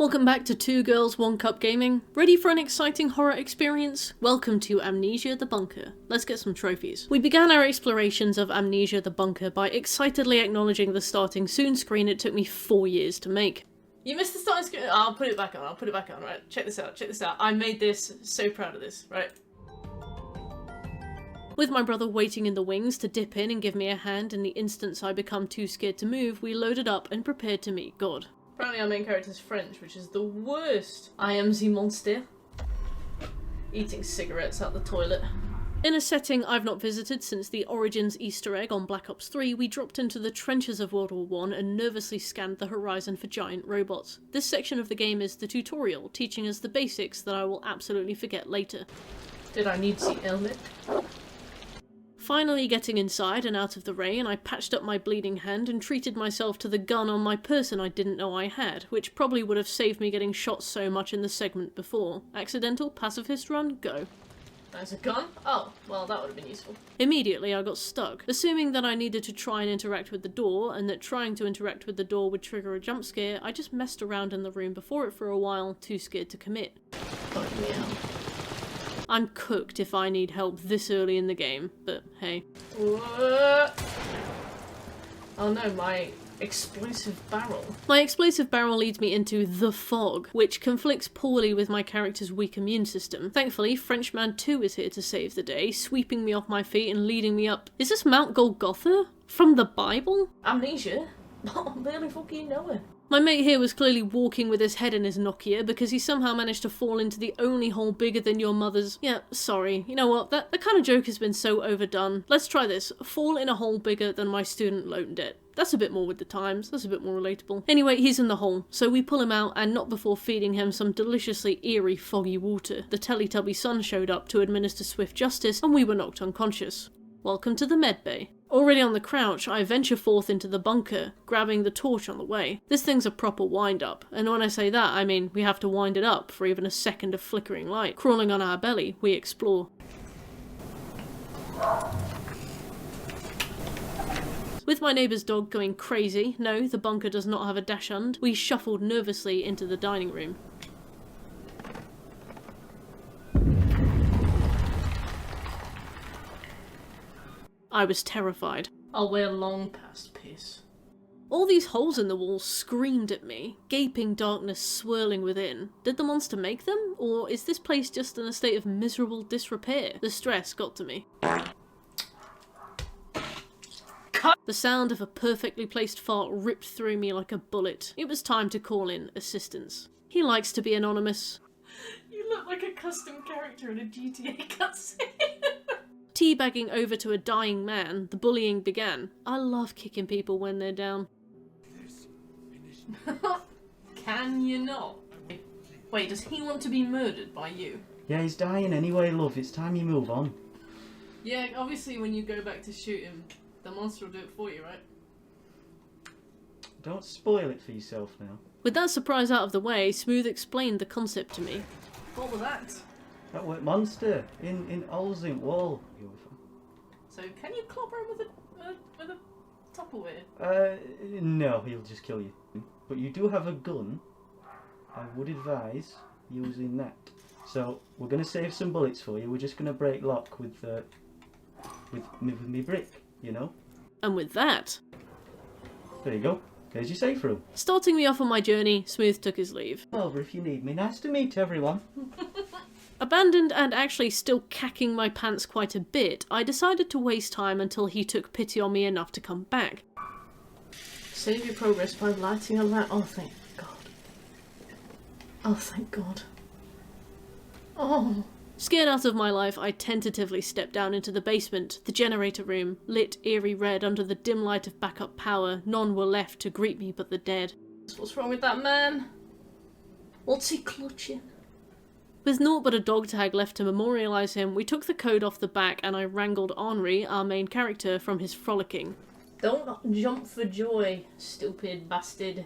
Welcome back to Two Girls, One Cup Gaming. Ready for an exciting horror experience? Welcome to Amnesia the Bunker. Let's get some trophies. We began our explorations of Amnesia the Bunker by excitedly acknowledging the starting soon screen it took me 4 years to make. You missed the starting screen? I'll put it back on, right? Check this out, I made this, so proud of this, right? With my brother waiting in the wings to dip in and give me a hand in the instance I become too scared to move, we loaded up and prepared to meet God. Apparently our main character's French, which is the worst. I am the monster. Eating cigarettes out the toilet. In a setting I've not visited since the Origins Easter egg on Black Ops 3, we dropped into the trenches of World War I and nervously scanned the horizon for giant robots. This section of the game is the tutorial, teaching us the basics that I will absolutely forget later. Did I need the helmet? Finally getting inside and out of the rain, I patched up my bleeding hand and treated myself to the gun on my person I didn't know I had, which probably would have saved me getting shot so much in the segment before. Accidental pacifist run, go. There's a gun? Oh, well that would have been useful. Immediately I got stuck. Assuming that I needed to try and interact with the door, and that trying to interact with the door would trigger a jump scare, I just messed around in the room before it for a while, too scared to commit. Oh yeah. I'm cooked if I need help this early in the game, but hey. What? Oh no, my explosive barrel. My explosive barrel leads me into the fog, which conflicts poorly with my character's weak immune system. Thankfully, Frenchman 2 is here to save the day, sweeping me off my feet and leading me up. Is this Mount Golgotha? From the Bible? Amnesia? I barely fucking know it. My mate here was clearly walking with his head in his Nokia because he somehow managed to fall into the only hole bigger than your mother's. Yeah, sorry. You know what? That kind of joke has been so overdone. Let's try this. Fall in a hole bigger than my student loan debt. That's a bit more with the times. That's a bit more relatable. Anyway, he's in the hole, so we pull him out and not before feeding him some deliciously eerie foggy water. The Teletubby sun showed up to administer swift justice and we were knocked unconscious. Welcome to the med bay. Already on the crouch, I venture forth into the bunker, grabbing the torch on the way. This thing's a proper wind-up, and when I say that, I mean we have to wind it up for even a second of flickering light. Crawling on our belly, we explore. With my neighbour's dog going crazy, no, the bunker does not have a dachshund, we shuffled nervously into the dining room. I was terrified. I'll wear long past piss. All these holes in the wall screamed at me, gaping darkness swirling within. Did the monster make them? Or is this place just in a state of miserable disrepair? The stress got to me. Cut. The sound of a perfectly placed fart ripped through me like a bullet. It was time to call in assistance. He likes to be anonymous. You look like a custom character in a GTA cutscene. Teabagging over to a dying man, the bullying began. I love kicking people when they're down. Can you not? Wait, does he want to be murdered by you? Yeah, he's dying anyway, love. It's time you move on. Yeah, obviously when you go back to shoot him, the monster will do it for you, right? Don't spoil it for yourself now. With that surprise out of the way, Smooth explained the concept to me. What was that? That wet monster in Olsing Wall. So can you clobber him with a Tupperware? No, he'll just kill you. But you do have a gun. I would advise using that. So we're going to save some bullets for you. We're just going to break lock with me brick, you know. And with that, there you go. There's your safe room. Starting me off on my journey, Smooth took his leave. Over if you need me. Nice to meet everyone. Abandoned and actually still cacking my pants quite a bit, I decided to waste time until he took pity on me enough to come back. Save your progress by lighting a lamp. Oh, thank God. Oh, thank God. Oh. Scared out of my life, I tentatively stepped down into the basement, the generator room, lit eerie red under the dim light of backup power. None were left to greet me but the dead. What's wrong with that man? What's he clutching? With naught but a dog tag left to memorialise him, we took the code off the back and I wrangled Henri, our main character, from his frolicking. Don't jump for joy, stupid bastard.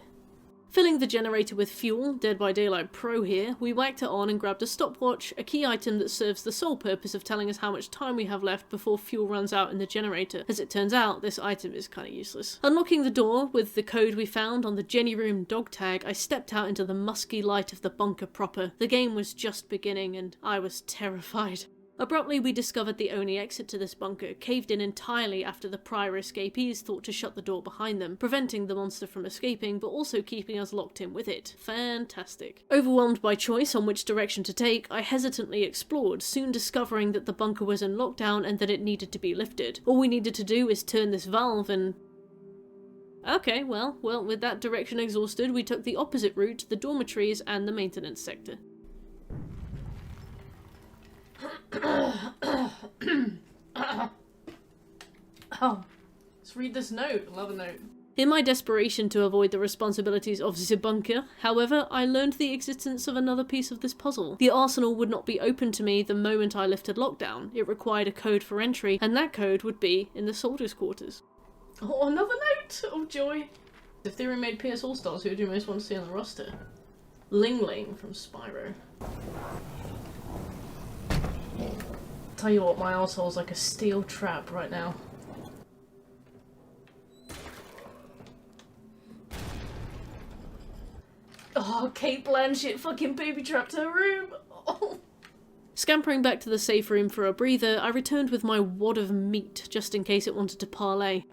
Filling the generator with fuel, Dead by Daylight Pro here, we whacked it on and grabbed a stopwatch, a key item that serves the sole purpose of telling us how much time we have left before fuel runs out in the generator. As it turns out, this item is kinda useless. Unlocking the door with the code we found on the Jenny Room dog tag, I stepped out into the musky light of the bunker proper. The game was just beginning and I was terrified. Abruptly, we discovered the only exit to this bunker, caved in entirely after the prior escapees thought to shut the door behind them, preventing the monster from escaping, but also keeping us locked in with it. Fantastic. Overwhelmed by choice on which direction to take, I hesitantly explored, soon discovering that the bunker was in lockdown and that it needed to be lifted. All we needed to do is turn this valve and... Okay, well, with that direction exhausted, we took the opposite route to the dormitories and the maintenance sector. Oh, let's read this note. I love a note. In my desperation to avoid the responsibilities of the bunker, however, I learned the existence of another piece of this puzzle. The arsenal would not be open to me the moment I lifted lockdown. It required a code for entry, and that code would be in the soldiers' quarters. Oh, another note! Oh, joy. If they remade PS All-Stars, who would you most want to see on the roster? Ling Ling from Spyro. Tell you what, my arsehole's like a steel trap right now. Oh, Kate Blanchett fucking baby trapped her room! Oh. Scampering back to the safe room for a breather, I returned with my wad of meat, just in case it wanted to parlay.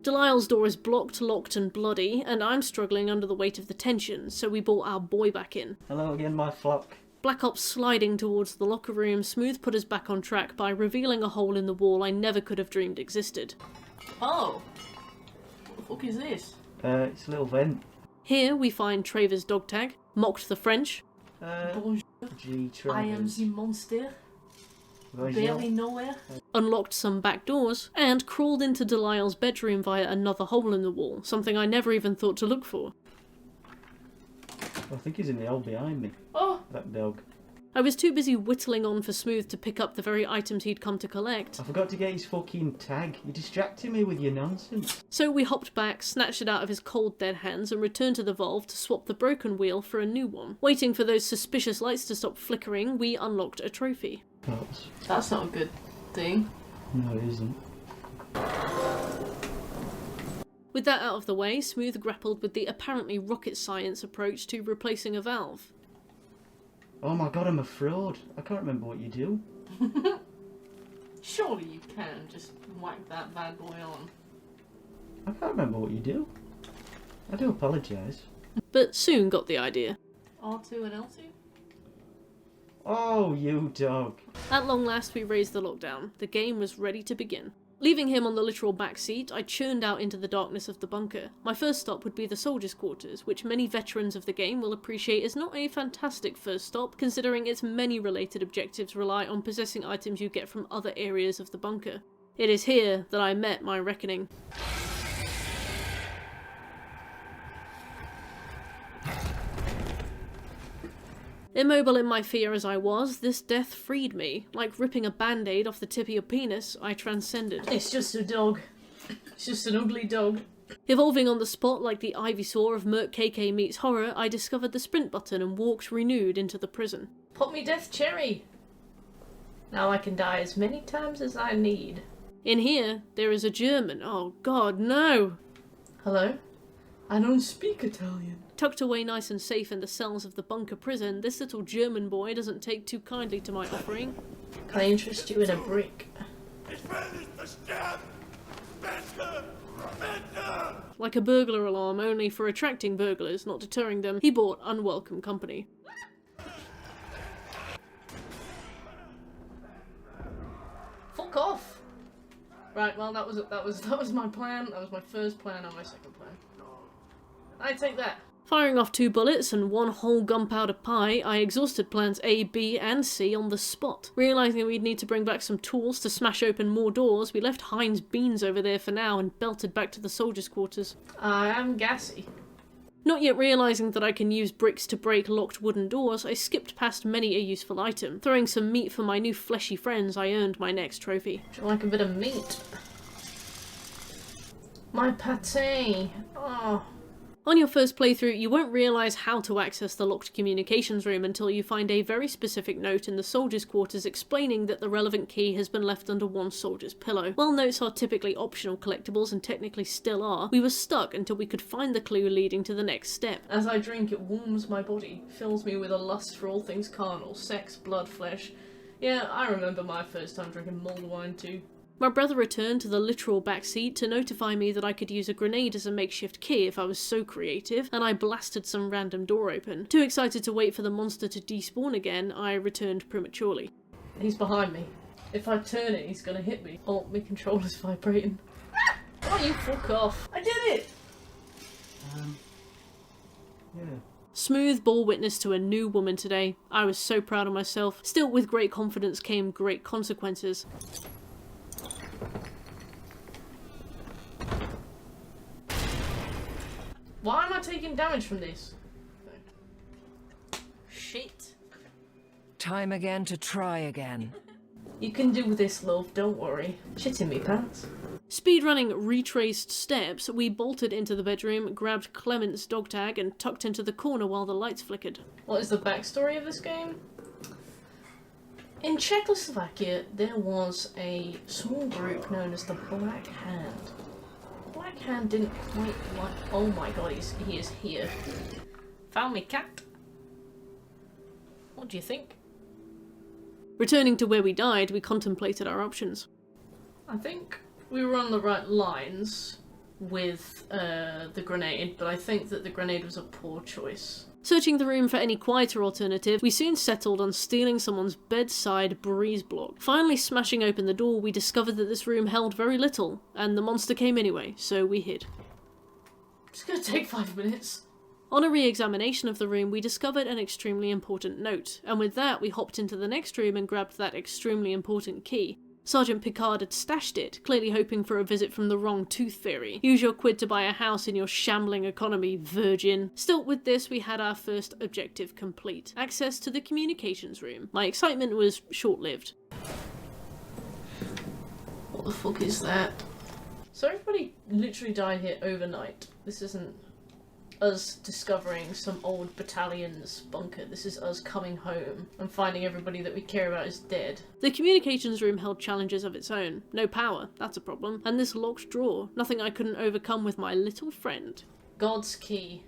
Delisle's door is blocked, locked and bloody, and I'm struggling under the weight of the tension, so we brought our boy back in. Hello again, my flock. Black Ops sliding towards the locker room, Smooth put us back on track by revealing a hole in the wall I never could have dreamed existed. Oh! What the fuck is this? It's a little vent. Here we find Traver's dog tag, mocked the French. Bonjour. G. Travers. I am the monster. Bonjour. Barely nowhere. Unlocked some back doors, and crawled into Delisle's bedroom via another hole in the wall, something I never even thought to look for. I think he's in the hole behind me. Oh! That dog. I was too busy whittling on for Smooth to pick up the very items he'd come to collect. I forgot to get his fucking tag. You distracted me with your nonsense. So we hopped back, snatched it out of his cold dead hands and returned to the valve to swap the broken wheel for a new one. Waiting for those suspicious lights to stop flickering, we unlocked a trophy. That's not a good thing. No, it isn't. With that out of the way, Smooth grappled with the apparently rocket science approach to replacing a valve. Oh my god, I'm a fraud. I can't remember what you do. Surely you can just whack that bad boy on. I can't remember what you do. I do apologise. But soon got the idea. R2 and L2? Oh, you dog. At long last we raised the lockdown. The game was ready to begin. Leaving him on the literal back seat, I churned out into the darkness of the bunker. My first stop would be the soldiers' quarters, which many veterans of the game will appreciate is not a fantastic first stop, considering its many related objectives rely on possessing items you get from other areas of the bunker. It is here that I met my reckoning. Immobile in my fear as I was, this death freed me. Like ripping a band-aid off the tip of your penis, I transcended. It's just a dog. It's just an ugly dog. Evolving on the spot like the Ivysaur of Merc KK meets horror, I discovered the sprint button and walked renewed into the prison. Pop me death cherry! Now I can die as many times as I need. In here, there is a German. Oh god, no! Hello? I don't speak Italian. Tucked away nice and safe in the cells of the bunker prison, this little German boy doesn't take too kindly to my offering. Can I interest you in a brick? Like a burglar alarm, only for attracting burglars, not deterring them, he brought unwelcome company. Fuck off! Right, well that was my plan. That was my first plan and my second plan. I take that. Firing off 2 bullets and 1 whole gunpowder pie, I exhausted plans A, B and C on the spot. Realising we'd need to bring back some tools to smash open more doors, we left Heinz Beans over there for now and belted back to the soldiers' quarters. I am gassy. Not yet realising that I can use bricks to break locked wooden doors, I skipped past many a useful item. Throwing some meat for my new fleshy friends, I earned my next trophy. Would you like a bit of meat? My pate! Oh. On your first playthrough, you won't realise how to access the locked communications room until you find a very specific note in the soldiers' quarters explaining that the relevant key has been left under one soldier's pillow. While notes are typically optional collectibles and technically still are, we were stuck until we could find the clue leading to the next step. As I drink, it warms my body, fills me with a lust for all things carnal, sex, blood, flesh. Yeah, I remember my first time drinking mulled wine too. My brother returned to the literal backseat to notify me that I could use a grenade as a makeshift key if I was so creative, and I blasted some random door open. Too excited to wait for the monster to despawn again, I returned prematurely. He's behind me. If I turn it, he's gonna hit me. Oh, my controller's vibrating. Oh, you fuck off. I did it! Yeah. Smooth ball witness to a new woman today. I was so proud of myself. Still, with great confidence came great consequences. Why am I taking damage from this? Shit. Time again to try again. You can do this, love, don't worry. Shit in me pants. Speedrunning retraced steps, we bolted into the bedroom, grabbed Clement's dog tag and tucked into the corner while the lights flickered. What is the backstory of this game? In Czechoslovakia, there was a small group known as the Black Hand. Black Hand didn't quite like... Oh my god, he is here. Found me, cat. What do you think? Returning to where we died, we contemplated our options. I think we were on the right lines with the grenade, but I think that the grenade was a poor choice. Searching the room for any quieter alternative, we soon settled on stealing someone's bedside breeze block. Finally smashing open the door, we discovered that this room held very little, and the monster came anyway, so we hid. It's gonna take 5 minutes. On a re-examination of the room, we discovered an extremely important note, and with that we hopped into the next room and grabbed that extremely important key. Sergeant Picard had stashed it, clearly hoping for a visit from the wrong tooth fairy. Use your quid to buy a house in your shambling economy, virgin. Still, with this we had our first objective complete. Access to the communications room. My excitement was short-lived. What the fuck is that? So everybody literally died here overnight. This isn't us discovering some old battalion's bunker. This is us coming home and finding everybody that we care about is dead. The communications room held challenges of its own. No power, that's a problem. And this locked drawer, nothing I couldn't overcome with my little friend. God's key.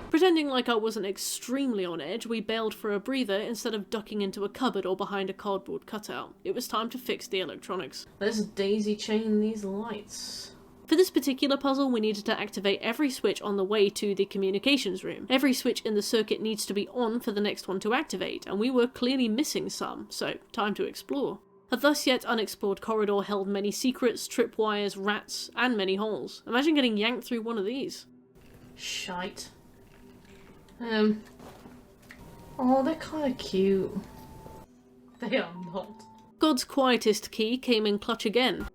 Pretending like I wasn't extremely on edge, we bailed for a breather instead of ducking into a cupboard or behind a cardboard cutout. It was time to fix the electronics. Let's daisy chain these lights. For this particular puzzle, we needed to activate every switch on the way to the communications room. Every switch in the circuit needs to be on for the next one to activate, and we were clearly missing some, so time to explore. A thus yet unexplored corridor held many secrets, tripwires, rats, and many holes. Imagine getting yanked through one of these. Shite. Oh, they're kinda cute. They are not. God's quietest key came in clutch again.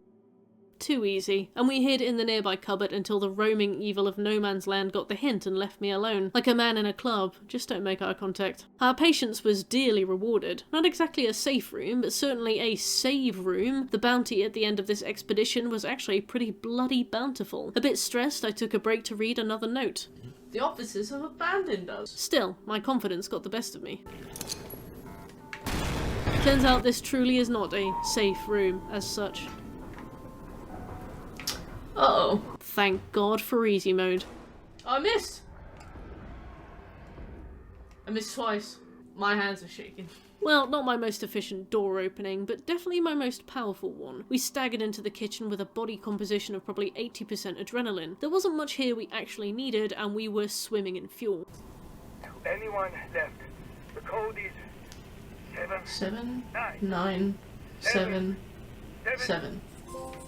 Too easy, and we hid in the nearby cupboard until the roaming evil of no man's land got the hint and left me alone. Like a man in a club, just don't make eye contact. Our patience was dearly rewarded. Not exactly a safe room, but certainly a save room. The bounty at the end of this expedition was actually pretty bloody bountiful. A bit stressed, I took a break to read another note. The officers have abandoned us. Still, my confidence got the best of me. Turns out this truly is not a safe room as such. Uh-oh. Thank God for easy mode. I missed! I missed twice. My hands are shaking. Well, not my most efficient door opening, but definitely my most powerful one. We staggered into the kitchen with a body composition of probably 80% adrenaline. There wasn't much here we actually needed, and we were swimming in fuel. Anyone left? The code is 7.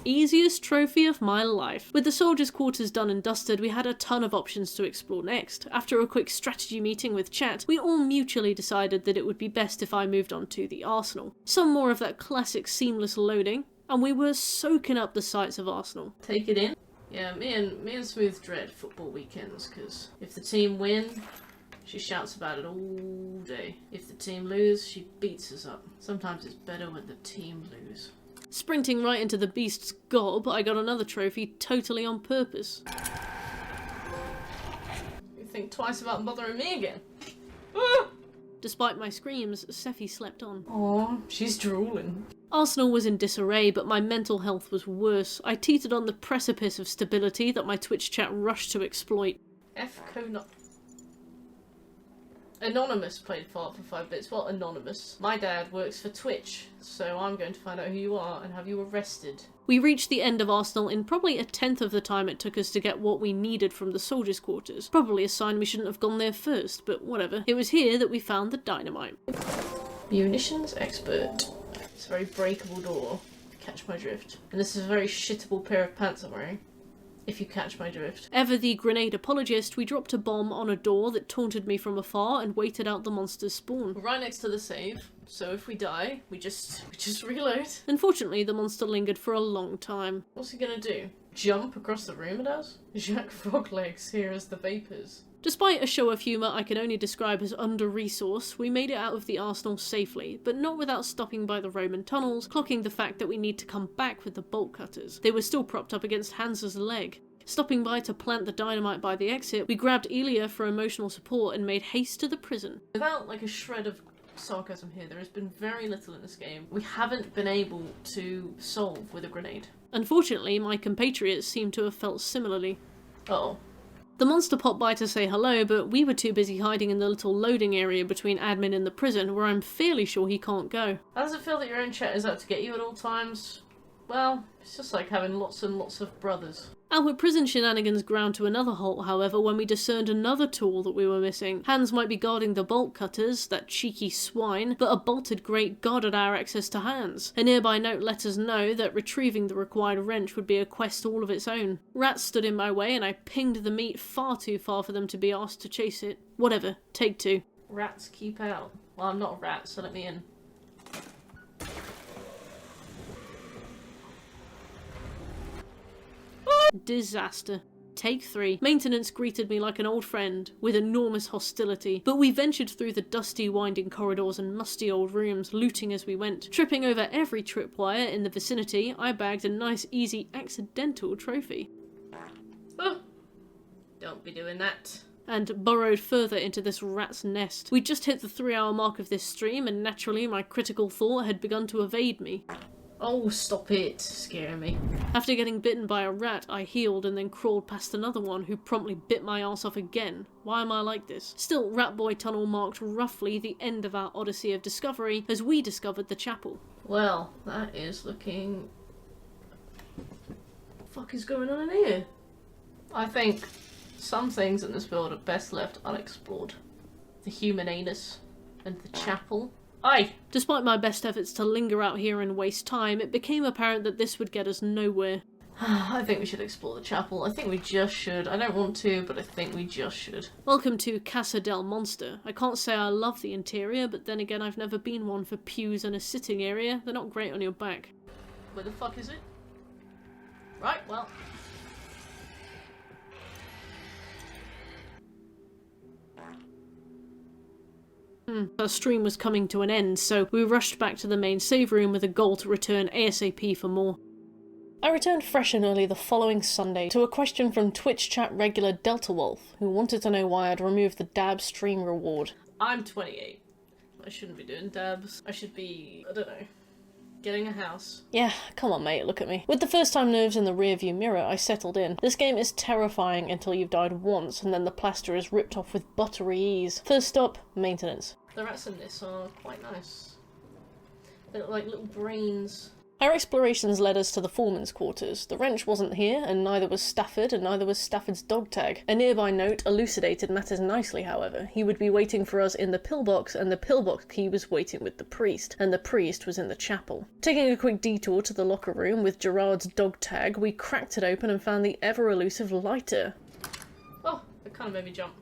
Easiest trophy of my life. With the soldiers' quarters done and dusted, we had a ton of options to explore next. After a quick strategy meeting with chat, we all mutually decided that it would be best if I moved on to the Arsenal. Some more of that classic seamless loading, and we were soaking up the sights of Arsenal. Take it in? Yeah, me and Smooth dread football weekends, because if the team win, she shouts about it all day. If the team lose, she beats us up. Sometimes it's better when the team lose. Sprinting right into the beast's gob, I got another trophy totally on purpose. You think twice about bothering me again? Despite my screams, Sephi slept on. Aw, she's drooling. Arsenal was in disarray, but my mental health was worse. I teetered on the precipice of stability that my Twitch chat rushed to exploit. Anonymous played Fallout for 5 bits. Well, Anonymous. My dad works for Twitch, so I'm going to find out who you are and have you arrested. We reached the end of Arsenal in probably a tenth of the time it took us to get what we needed from the soldiers' quarters. Probably a sign we shouldn't have gone there first, but whatever. It was here that we found the dynamite. Munitions expert. It's a very breakable door. Catch my drift. And this is a very shittable pair of pants I'm wearing. If you catch my drift. Ever the grenade apologist, we dropped a bomb on a door that taunted me from afar and waited out the monster's spawn. Right next to the save, so if we die, we just reload. Unfortunately, the monster lingered for a long time. What's he gonna do? Jump across the room at us? Jacques Froglegs here as the vapors. Despite a show of humour I can only describe as under-resourced, we made it out of the arsenal safely, but not without stopping by the Roman tunnels, clocking the fact that we need to come back with the bolt cutters. They were still propped up against Hans's leg. Stopping by to plant the dynamite by the exit, we grabbed Elia for emotional support and made haste to the prison. Without like a shred of sarcasm here, there has been very little in this game we haven't been able to solve with a grenade. Unfortunately, my compatriots seem to have felt similarly. Uh-oh. The monster popped by to say hello, but we were too busy hiding in the little loading area between admin and the prison, where I'm fairly sure he can't go. How does it feel that your own chat is out to get you at all times? Well, it's just like having lots and lots of brothers. Our prison shenanigans ground to another halt, however, when we discerned another tool that we were missing. Hans might be guarding the bolt cutters, that cheeky swine, but a bolted grate guarded our access to Hans. A nearby note let us know that retrieving the required wrench would be a quest all of its own. Rats stood in my way and I pinged the meat far too far for them to be asked to chase it. Whatever, take two. Rats keep out. Well, I'm not a rat, so let me in. Disaster. Take 3. Maintenance greeted me like an old friend, with enormous hostility, but we ventured through the dusty, winding corridors and musty old rooms, looting as we went. Tripping over every tripwire in the vicinity, I bagged a nice, easy, accidental trophy. Oh! Don't be doing that. And burrowed further into this rat's nest. We'd just hit the 3-hour mark of this stream, and naturally my critical thought had begun to evade me. Oh, stop it, scaring me. After getting bitten by a rat, I healed and then crawled past another one who promptly bit my arse off again. Why am I like this? Still, Ratboy Tunnel marked roughly the end of our odyssey of discovery as we discovered the chapel. Well, that is looking... What the fuck is going on in here? I think some things in this world are best left unexplored. The human anus and the chapel. Aye! Despite my best efforts to linger out here and waste time, it became apparent that this would get us nowhere. I think we should explore the chapel. I think we just should. I don't want to, but I think we just should. Welcome to Casa del Monster. I can't say I love the interior, but then again I've never been one for pews and a sitting area. They're not great on your back. Where the fuck is it? Right, well... Our stream was coming to an end, so we rushed back to the main save room with a goal to return ASAP for more. I returned fresh and early the following Sunday to a question from Twitch chat regular Delta Wolf, who wanted to know why I'd removed the dab stream reward. I'm 28. I shouldn't be doing dabs. I should be, I don't know, getting a house. Yeah, come on mate, look at me. With the first time nerves in the rearview mirror, I settled in. This game is terrifying until you've died once, and then the plaster is ripped off with buttery ease. First stop, maintenance. The rats in this are quite nice. They look like little brains. Our explorations led us to the foreman's quarters. The wrench wasn't here, and neither was Stafford, and neither was Stafford's dog tag. A nearby note elucidated matters nicely, however. He would be waiting for us in the pillbox, and the pillbox key was waiting with the priest, and the priest was in the chapel. Taking a quick detour to the locker room with Gerard's dog tag, we cracked it open and found the ever-elusive lighter. Oh, that kind of made me jump.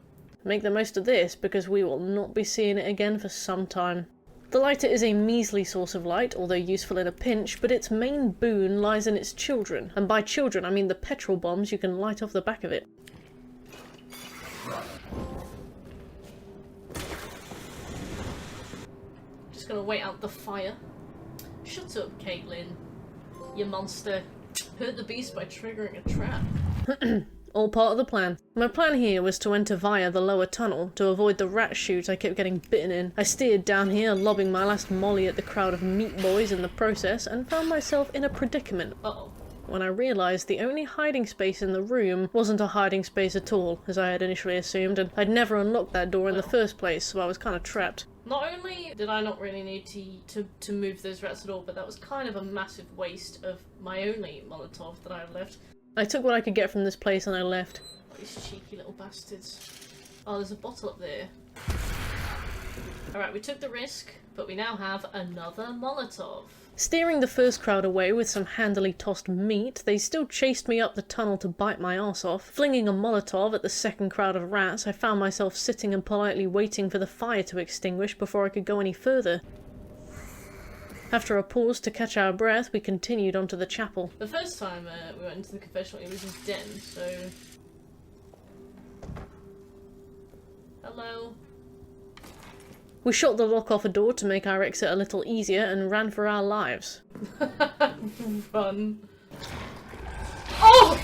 Make the most of this, because we will not be seeing it again for some time. The lighter is a measly source of light, although useful in a pinch, but its main boon lies in its children, and by children I mean the petrol bombs you can light off the back of it. Just gonna wait out the fire. Shut up, Caitlin. You monster. Hurt the beast by triggering a trap. All part of the plan. My plan here was to enter via the lower tunnel to avoid the rat chute I kept getting bitten in. I steered down here, lobbing my last molly at the crowd of meat boys in the process, and found myself in a predicament. Uh-oh. When I realised the only hiding space in the room wasn't a hiding space at all, as I had initially assumed, and I'd never unlocked that door in the first place, so I was kind of trapped. Not only did I not really need to move those rats at all, but that was kind of a massive waste of my only Molotov that I had left. I took what I could get from this place and I left. Oh, these cheeky little bastards. Oh, there's a bottle up there. Alright, we took the risk, but we now have another Molotov. Steering the first crowd away with some handily tossed meat, they still chased me up the tunnel to bite my arse off. Flinging a Molotov at the second crowd of rats, I found myself sitting and politely waiting for the fire to extinguish before I could go any further. After a pause to catch our breath, we continued onto the chapel. The first time we went into the confessional, it was his den, so... Hello? We shot the lock off a door to make our exit a little easier and ran for our lives. Run. Oh!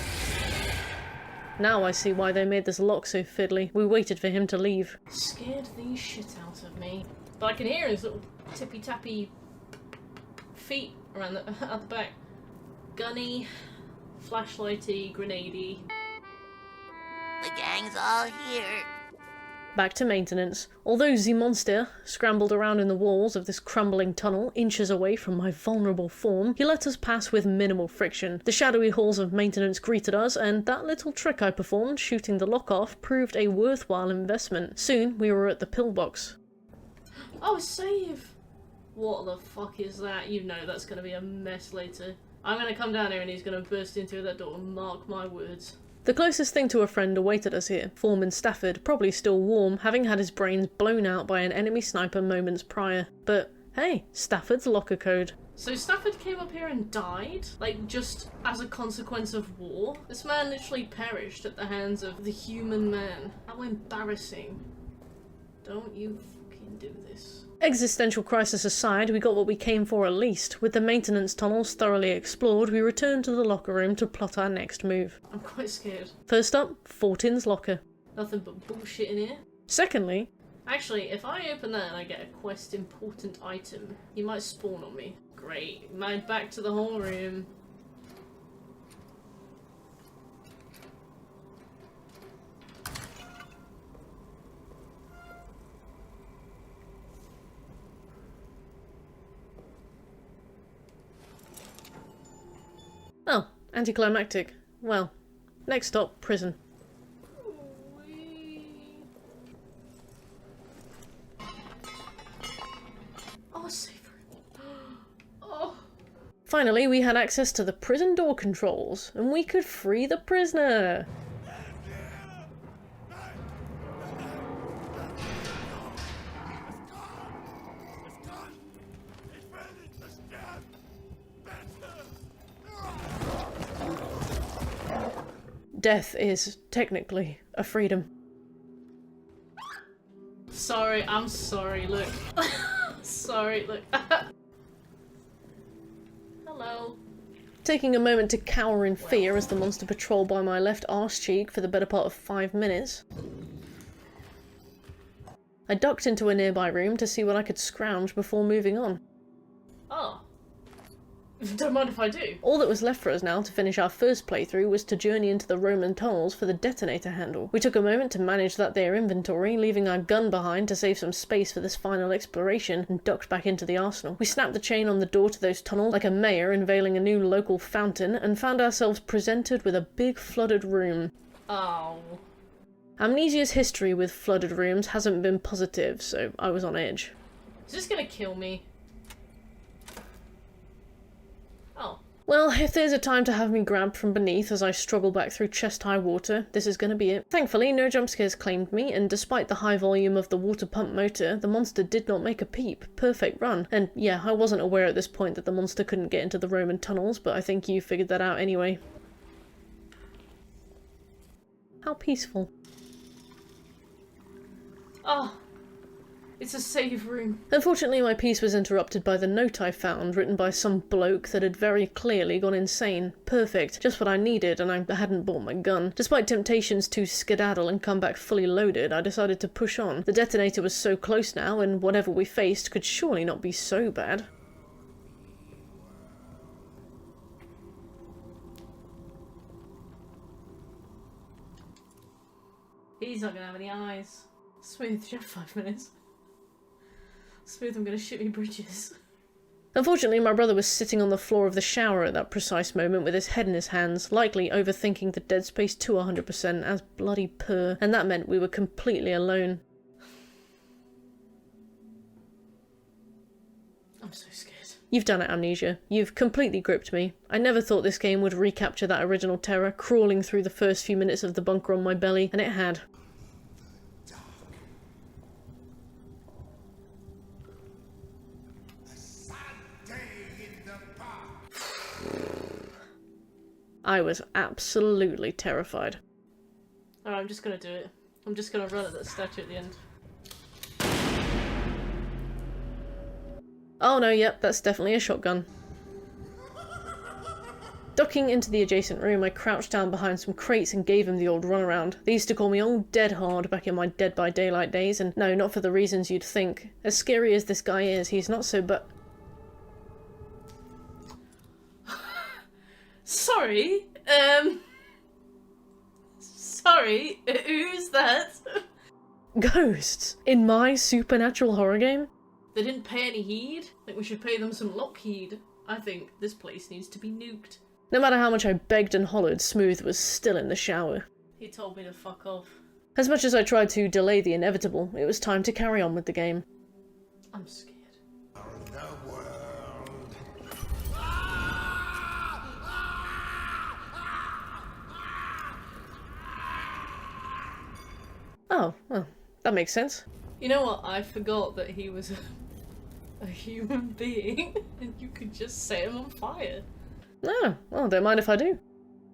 Now I see why they made this lock so fiddly. We waited for him to leave. Scared the shit out of me. But I can hear his little tippy-tappy feet around at the back. Gunny, flashlighty, grenadey. The gang's all here. Back to maintenance. Although the monster scrambled around in the walls of this crumbling tunnel, inches away from my vulnerable form, he let us pass with minimal friction. The shadowy halls of maintenance greeted us, and that little trick I performed, shooting the lock off, proved a worthwhile investment. Soon we were at the pillbox. Oh, save! What the fuck is that? You know that's gonna be a mess later. I'm gonna come down here and he's gonna burst in through that door, mark my words. The closest thing to a friend awaited us here. Foreman Stafford, probably still warm, having had his brains blown out by an enemy sniper moments prior. But hey, Stafford's locker code. So Stafford came up here and died? Like, just as a consequence of war? This man literally perished at the hands of the human man. How embarrassing. Don't you fucking do this. Existential crisis aside, we got what we came for at least. With the maintenance tunnels thoroughly explored, we returned to the locker room to plot our next move. I'm quite scared. First up, Fortin's locker. Nothing but bullshit in here. Secondly... Actually, if I open that and I get a quest important item, he might spawn on me. Great. Back to the whole room. Oh, anticlimactic. Well, next stop, prison. Oh, safe room. Oh. Finally, we had access to the prison door controls, and we could free the prisoner! Death is, technically, a freedom. Sorry, I'm sorry, look. Sorry, look. Hello. Taking a moment to cower in fear as the monster patrolled by my left arse cheek for the better part of 5 minutes, I ducked into a nearby room to see what I could scrounge before moving on. Oh. Don't mind if I do. All that was left for us now to finish our first playthrough was to journey into the Roman tunnels for the detonator handle. We took a moment to manage that there inventory, leaving our gun behind to save some space for this final exploration, and ducked back into the arsenal. We snapped the chain on the door to those tunnels like a mayor unveiling a new local fountain, and found ourselves presented with a big flooded room. Oh. Amnesia's history with flooded rooms hasn't been positive, so I was on edge. Is this gonna kill me? Oh. Well, if there's a time to have me grabbed from beneath as I struggle back through chest-high water, this is gonna be it. Thankfully, no jump scares claimed me, and despite the high volume of the water pump motor, the monster did not make a peep. Perfect run. And yeah, I wasn't aware at this point that the monster couldn't get into the Roman tunnels, but I think you figured that out anyway. How peaceful. Oh. It's a save room. Unfortunately, my piece was interrupted by the note I found, written by some bloke that had very clearly gone insane. Perfect. Just what I needed, and I hadn't bought my gun. Despite temptations to skedaddle and come back fully loaded, I decided to push on. The detonator was so close now, and whatever we faced could surely not be so bad. He's not gonna have any eyes. Smooth, you have 5 minutes. Smooth, I'm gonna shit me bridges. Unfortunately, my brother was sitting on the floor of the shower at that precise moment with his head in his hands, likely overthinking the Dead Space 2 100% as bloody per, and that meant we were completely alone. I'm so scared. You've done it, Amnesia. You've completely gripped me. I never thought this game would recapture that original terror, crawling through the first few minutes of the bunker on my belly, and it had. I was absolutely terrified. Alright, I'm just gonna do it. I'm just gonna run at that statue at the end. Oh no, yep, that's definitely a shotgun. Ducking into the adjacent room, I crouched down behind some crates and gave him the old runaround. They used to call me Old Dead Hard back in my Dead by Daylight days, and no, not for the reasons you'd think. As scary as this guy is, he's not so Sorry, sorry, who's that? Ghosts! In my supernatural horror game? They didn't pay any heed? I think we should pay them some lockheed. I think this place needs to be nuked. No matter how much I begged and hollered, Smooth was still in the shower. He told me to fuck off. As much as I tried to delay the inevitable, it was time to carry on with the game. I'm scared. Oh, well, that makes sense. You know what? I forgot that he was a human being and you could just set him on fire. No, well, don't mind if I do.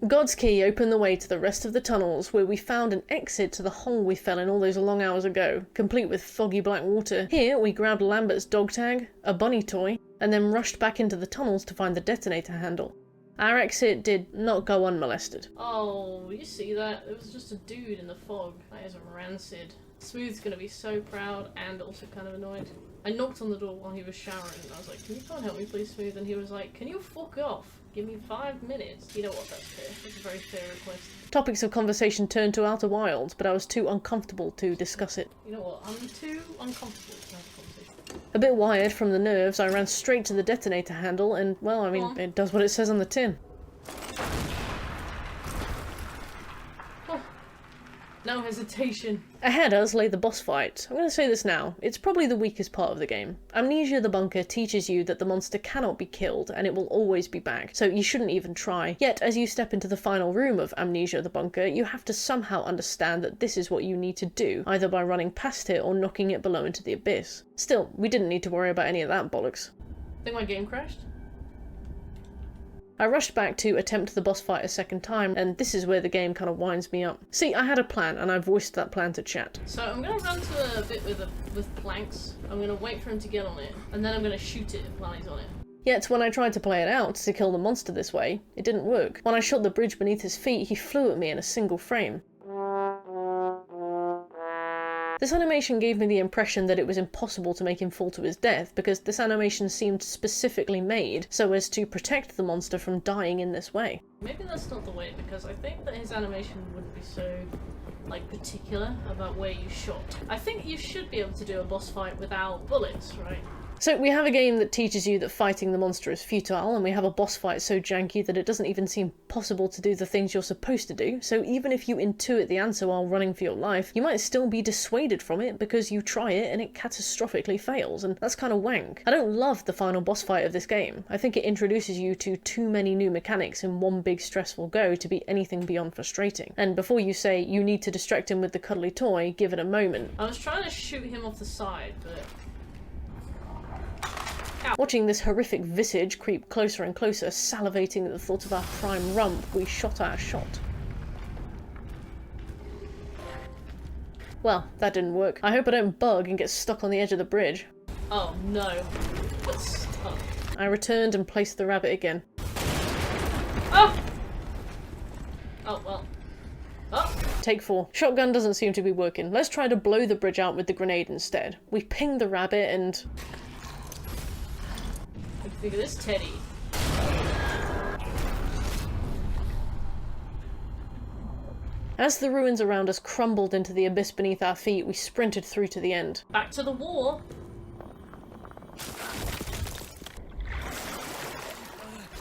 God's key opened the way to the rest of the tunnels, where we found an exit to the hole we fell in all those long hours ago, complete with foggy black water. Here, we grabbed Lambert's dog tag, a bunny toy, and then rushed back into the tunnels to find the detonator handle. Our exit did not go unmolested. Oh, you see that? There was just a dude in the fog. That is rancid. Smooth's gonna be so proud and also kind of annoyed. I knocked on the door while he was showering and I was like, can you come and help me please, Smooth? And he was like, can you fuck off? Give me 5 minutes. You know what, that's fair. That's a very fair request. Topics of conversation turned to Outer Wilds, but I was too uncomfortable to discuss it. You know what, I'm too uncomfortable to have a conversation. A bit wired from the nerves, I ran straight to the detonator handle and, well, I mean, it does what it says on the tin. Oh, no hesitation. Ahead us lay the boss fight. I'm going to say this now. It's probably the weakest part of the game. Amnesia the Bunker teaches you that the monster cannot be killed and it will always be back, so you shouldn't even try. Yet, as you step into the final room of Amnesia the Bunker, you have to somehow understand that this is what you need to do, either by running past it or knocking it below into the abyss. Still, we didn't need to worry about any of that bollocks. Think my game crashed? I rushed back to attempt the boss fight a second time, and this is where the game kind of winds me up. See, I had a plan, and I voiced that plan to chat. So I'm gonna run to a bit with planks. I'm gonna wait for him to get on it, and then I'm gonna shoot it while he's on it. Yet, when I tried to play it out to kill the monster this way, it didn't work. When I shot the bridge beneath his feet, he flew at me in a single frame. This animation gave me the impression that it was impossible to make him fall to his death, because this animation seemed specifically made so as to protect the monster from dying in this way. Maybe that's not the way, because I think that his animation wouldn't be so, like, particular about where you shot. I think you should be able to do a boss fight without bullets, right? So we have a game that teaches you that fighting the monster is futile, and we have a boss fight so janky that it doesn't even seem possible to do the things you're supposed to do, so even if you intuit the answer while running for your life, you might still be dissuaded from it because you try it and it catastrophically fails, and that's kind of wank. I don't love the final boss fight of this game. I think it introduces you to too many new mechanics in one big stressful go to be anything beyond frustrating. And before you say you need to distract him with the cuddly toy, give it a moment. I was trying to shoot him off the side, but... Watching this horrific visage creep closer and closer, salivating at the thought of our prime rump, we shot our shot. Well, that didn't work. I hope I don't bug and get stuck on the edge of the bridge. Oh no. Got stuck. I returned and placed the rabbit again. Oh! Oh, well. Oh! Take 4. Shotgun doesn't seem to be working. Let's try to blow the bridge out with the grenade instead. We pinged the rabbit and... What do you think of this, Teddy? As the ruins around us crumbled into the abyss beneath our feet, we sprinted through to the end. Back to the war!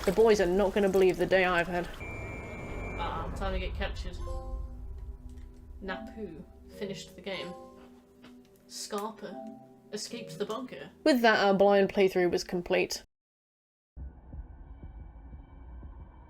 The boys are not going to believe the day I've had. Ah, time to get captured. Napu finished the game. Scarpa escaped the bunker. With that, our blind playthrough was complete.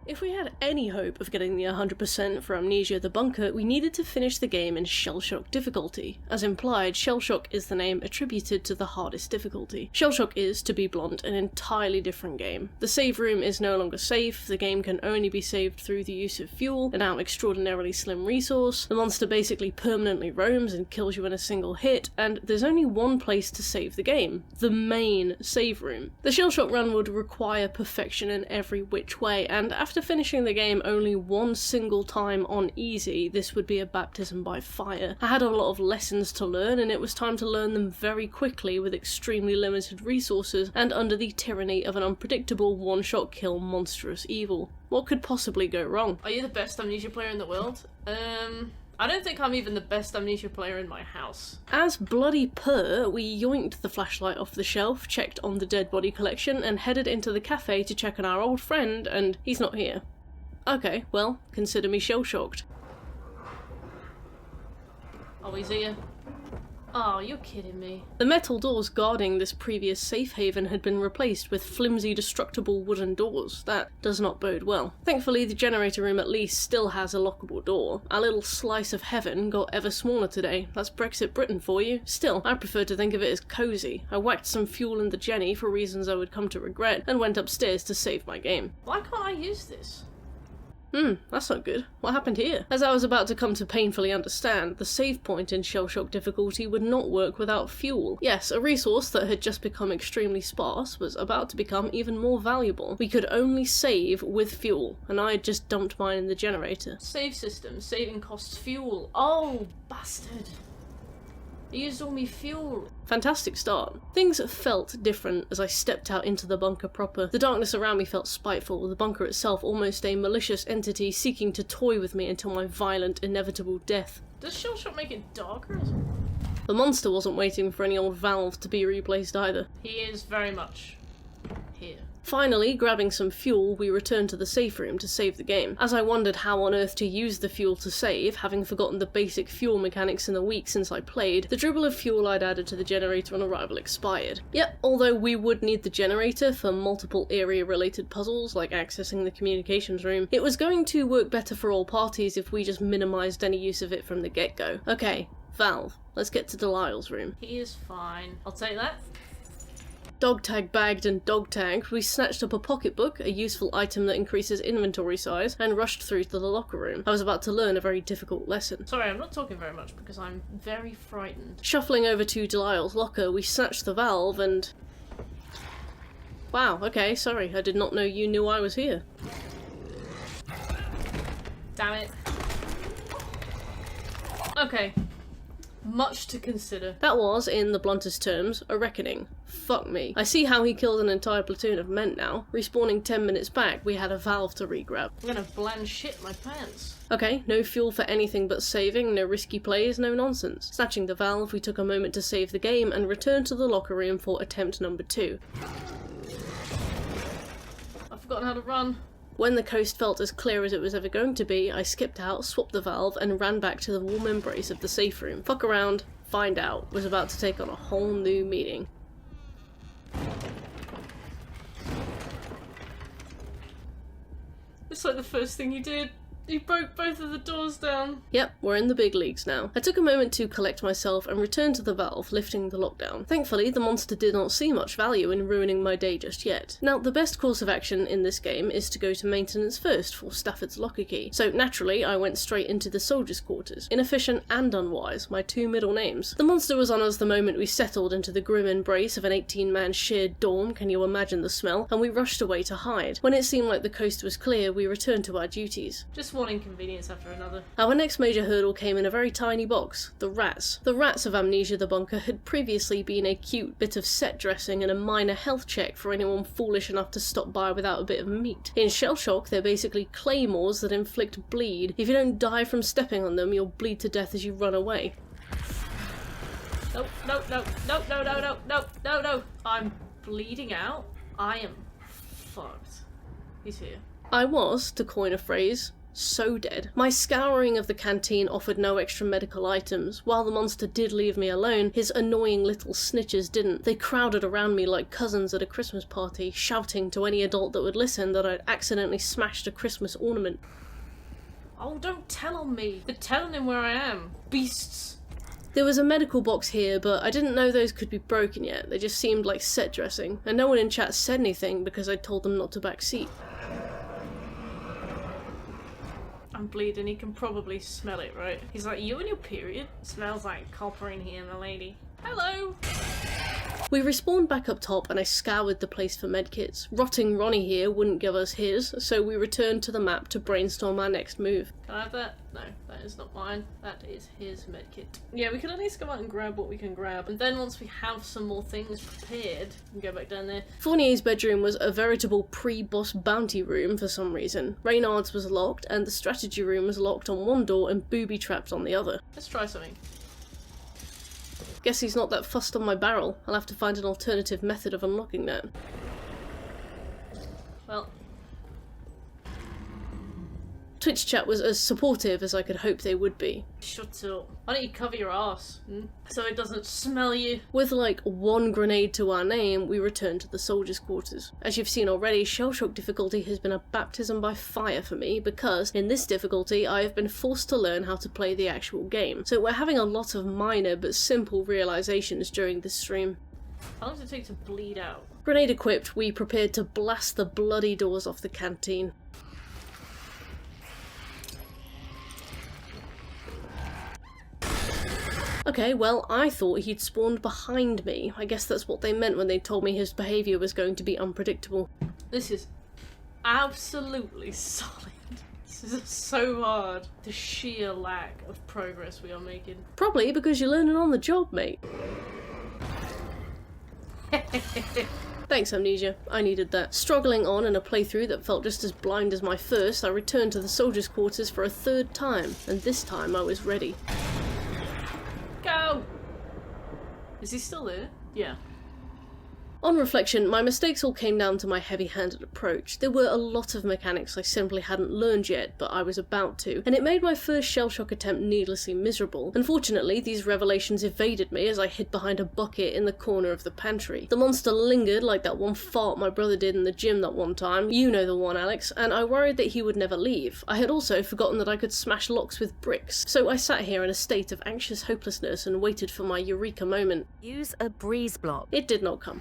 If we had any hope of getting the 100% for Amnesia the Bunker, we needed to finish the game in Shellshock Difficulty. As implied, Shellshock is the name attributed to the hardest difficulty. Shellshock is, to be blunt, an entirely different game. The save room is no longer safe, the game can only be saved through the use of fuel, a now extraordinarily slim resource, the monster basically permanently roams and kills you in a single hit, and there's only one place to save the game: the main save room. The Shellshock Run would require perfection in every which way, and after finishing the game only one single time on easy, this would be a baptism by fire. I had a lot of lessons to learn, and it was time to learn them very quickly with extremely limited resources and under the tyranny of an unpredictable one-shot kill monstrous evil. What could possibly go wrong? Are you the best Amnesia player in the world? I don't think I'm even the best Amnesia player in my house. As bloody purr, we yoinked the flashlight off the shelf, checked on the dead body collection, and headed into the cafe to check on our old friend, and he's not here. Okay, well, consider me shell-shocked. Oh, he's here. Oh, you're kidding me. The metal doors guarding this previous safe haven had been replaced with flimsy, destructible wooden doors. That does not bode well. Thankfully, the generator room at least still has a lockable door. Our little slice of heaven got ever smaller today. That's Brexit Britain for you. Still, I prefer to think of it as cozy. I whacked some fuel in the Jenny for reasons I would come to regret, and went upstairs to save my game. Why can't I use this? That's not good. What happened here? As I was about to come to painfully understand, the save point in Shellshock Difficulty would not work without fuel. Yes, a resource that had just become extremely sparse was about to become even more valuable. We could only save with fuel, and I had just dumped mine in the generator. Save system, saving costs fuel. Oh, bastard. I used all me fuel. Fantastic start. Things felt different as I stepped out into the bunker proper. The darkness around me felt spiteful, the bunker itself almost a malicious entity seeking to toy with me until my violent, inevitable death. Does Shellshock make it darker? The monster wasn't waiting for any old valve to be replaced either. He is very much here. Finally, grabbing some fuel, we returned to the safe room to save the game. As I wondered how on earth to use the fuel to save, having forgotten the basic fuel mechanics in the week since I played, the dribble of fuel I'd added to the generator on arrival expired. Yep, although we would need the generator for multiple area-related puzzles, like accessing the communications room, it was going to work better for all parties if we just minimised any use of it from the get-go. Okay, Valve, let's get to Delisle's room. He is fine. I'll take that. Dog tag bagged and dog tagged, we snatched up a pocketbook, a useful item that increases inventory size, and rushed through to the locker room. I was about to learn a very difficult lesson. Sorry, I'm not talking very much because I'm very frightened. Shuffling over to Delisle's locker, we snatched the valve and... Wow, okay, sorry, I did not know you knew I was here. Damn it. Okay. Much to consider. That was, in the bluntest terms, a reckoning. Fuck me. I see how he killed an entire platoon of men now. Respawning 10 minutes back, we had a valve to regrab. I'm gonna bland shit my pants. Okay, no fuel for anything but saving, no risky plays, no nonsense. Snatching the valve, we took a moment to save the game and returned to the locker room for attempt number 2. I've forgotten how to run. When the coast felt as clear as it was ever going to be, I skipped out, swapped the valve, and ran back to the warm embrace of the safe room. Fuck around, find out was about to take on a whole new meaning. It's like the first thing you did. He broke both of the doors down. Yep, we're in the big leagues now. I took a moment to collect myself and return to the valve, lifting the lockdown. Thankfully, the monster did not see much value in ruining my day just yet. Now, the best course of action in this game is to go to maintenance first for Stafford's locker key. So naturally, I went straight into the soldiers' quarters. Inefficient and unwise, my two middle names. The monster was on us the moment we settled into the grim embrace of an 18-man shared dorm, can you imagine the smell, and we rushed away to hide. When it seemed like the coast was clear, we returned to our duties. Just one inconvenience after another. Our next major hurdle came in a very tiny box, the rats. The rats of Amnesia the Bunker had previously been a cute bit of set dressing and a minor health check for anyone foolish enough to stop by without a bit of meat. In Shellshock, they're basically claymores that inflict bleed. If you don't die from stepping on them, you'll bleed to death as you run away. No, no, no, no, no, no, no, no, no, no. I'm bleeding out. I am fucked. He's here. I was, to coin a phrase, so dead. My scouring of the canteen offered no extra medical items. While the monster did leave me alone, his annoying little snitches didn't. They crowded around me like cousins at a Christmas party, shouting to any adult that would listen that I'd accidentally smashed a Christmas ornament. Oh, don't tell on me. They're telling him where I am. Beasts. There was a medical box here, but I didn't know those could be broken yet. They just seemed like set dressing, and no one in chat said anything because I told them not to backseat. I'm bleeding, he can probably smell it, right? He's like, you and your period? Smells like copper in here, my lady. Hello! We respawned back up top and I scoured the place for medkits. Rotting Ronnie here wouldn't give us his, so we returned to the map to brainstorm our next move. Can I have that? No, that is not mine. That is his medkit. Yeah, we can at least go out and grab what we can grab, and then once we have some more things prepared, we can go back down there. Fournier's bedroom was a veritable pre-boss bounty room for some reason. Reynard's was locked, and the strategy room was locked on one door and booby-trapped on the other. Let's try something. Guess he's not that fussed on my barrel. I'll have to find an alternative method of unlocking that. Well, Twitch chat was as supportive as I could hope they would be. shut up. Why don't you cover your ass? So it doesn't smell you. With like one grenade to our name, we returned to the soldiers' quarters. As you've seen already, Shellshock Difficulty has been a baptism by fire for me because in this difficulty I have been forced to learn how to play the actual game. So we're having a lot of minor but simple realizations during this stream. How long does it take to bleed out? Grenade equipped, we prepared to blast the bloody doors off the canteen. Okay, well, I thought he'd spawned behind me. I guess that's what they meant when they told me his behaviour was going to be unpredictable. This is absolutely solid. This is so hard. The sheer lack of progress we are making. Probably because you're learning on the job, mate. Thanks, Amnesia. I needed that. Struggling on in a playthrough that felt just as blind as my first, I returned to the soldiers' quarters for a third time, and this time I was ready. Go! Is he still there? Yeah. On reflection, my mistakes all came down to my heavy-handed approach. There were a lot of mechanics I simply hadn't learned yet, but I was about to, and it made my first Shellshock attempt needlessly miserable. Unfortunately, these revelations evaded me as I hid behind a bucket in the corner of the pantry. The monster lingered like that one fart my brother did in the gym that one time, you know the one, Alex, and I worried that he would never leave. I had also forgotten that I could smash locks with bricks, so I sat here in a state of anxious hopelessness and waited for my eureka moment. Use a breeze block. It did not come.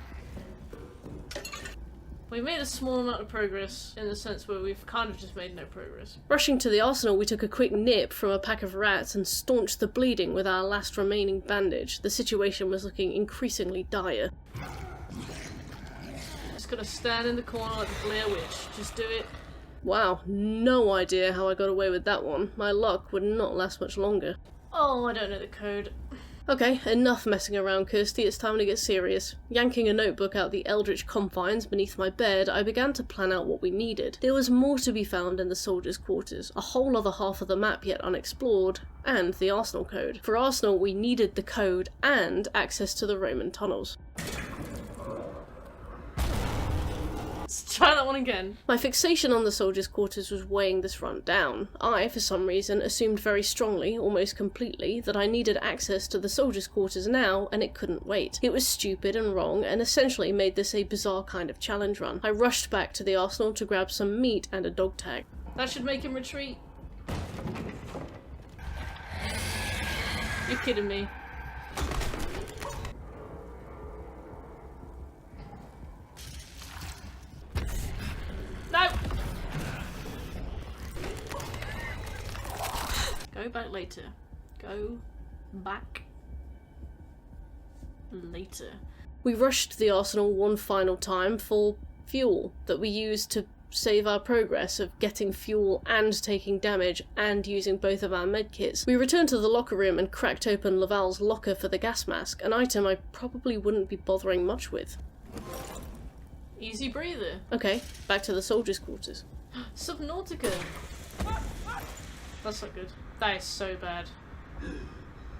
We made a small amount of progress in the sense where we've kind of just made no progress. Rushing to the arsenal, we took a quick nip from a pack of rats and staunched the bleeding with our last remaining bandage. The situation was looking increasingly dire. Just gonna stand in the corner like the Blair Witch. Just do it. Wow, no idea how I got away with that one. My luck would not last much longer. Oh, I don't know the code. Okay, enough messing around, Kirsty, it's time to get serious. Yanking a notebook out the eldritch confines beneath my bed, I began to plan out what we needed. There was more to be found in the soldiers' quarters, a whole other half of the map yet unexplored, and the arsenal code. For arsenal, we needed the code and access to the Roman tunnels. Let's try that one again. My fixation on the soldiers' quarters was weighing this run down. I, for some reason, assumed very strongly, almost completely, that I needed access to the soldiers' quarters now, and it couldn't wait. It was stupid and wrong, and essentially made this a bizarre kind of challenge run. I rushed back to the arsenal to grab some meat and a dog tag. That should make him retreat. You're kidding me. No! Go back later. Go back later. We rushed the arsenal one final time for fuel that we used to save our progress of getting fuel and taking damage and using both of our medkits. We returned to the locker room and cracked open Laval's locker for the gas mask, an item I probably wouldn't be bothering much with. Easy breather. Okay, back to the soldiers' quarters. Subnautica. That's not good. That is so bad.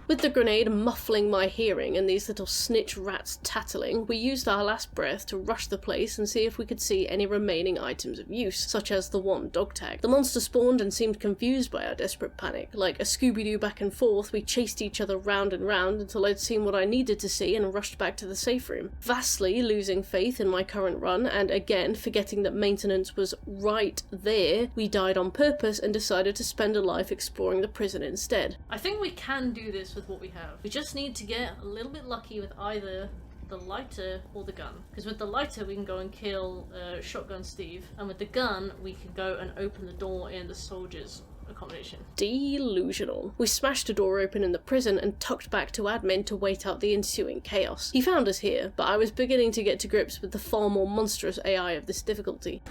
With the grenade muffling my hearing and these little snitch rats tattling, we used our last breath to rush the place and see if we could see any remaining items of use, such as the one dog tag. The monster spawned and seemed confused by our desperate panic. Like a Scooby-Doo back and forth, we chased each other round and round until I'd seen what I needed to see and rushed back to the safe room. Vastly losing faith in my current run, and again forgetting that maintenance was right there, we died on purpose and decided to spend a life exploring the prison instead. I think we can do this with what we have. We just need to get a little bit lucky with either the lighter or the gun. Because with the lighter we can go and kill Shotgun Steve, and with the gun we can go and open the door in the soldiers' accommodation. Delusional. We smashed a door open in the prison and tucked back to admin to wait out the ensuing chaos. He found us here, but I was beginning to get to grips with the far more monstrous AI of this difficulty.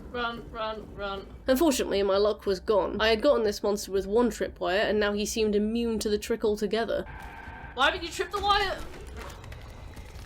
Run, run, run. Unfortunately, my luck was gone. I had gotten this monster with one tripwire, and now he seemed immune to the trick altogether. Why did you trip the wire?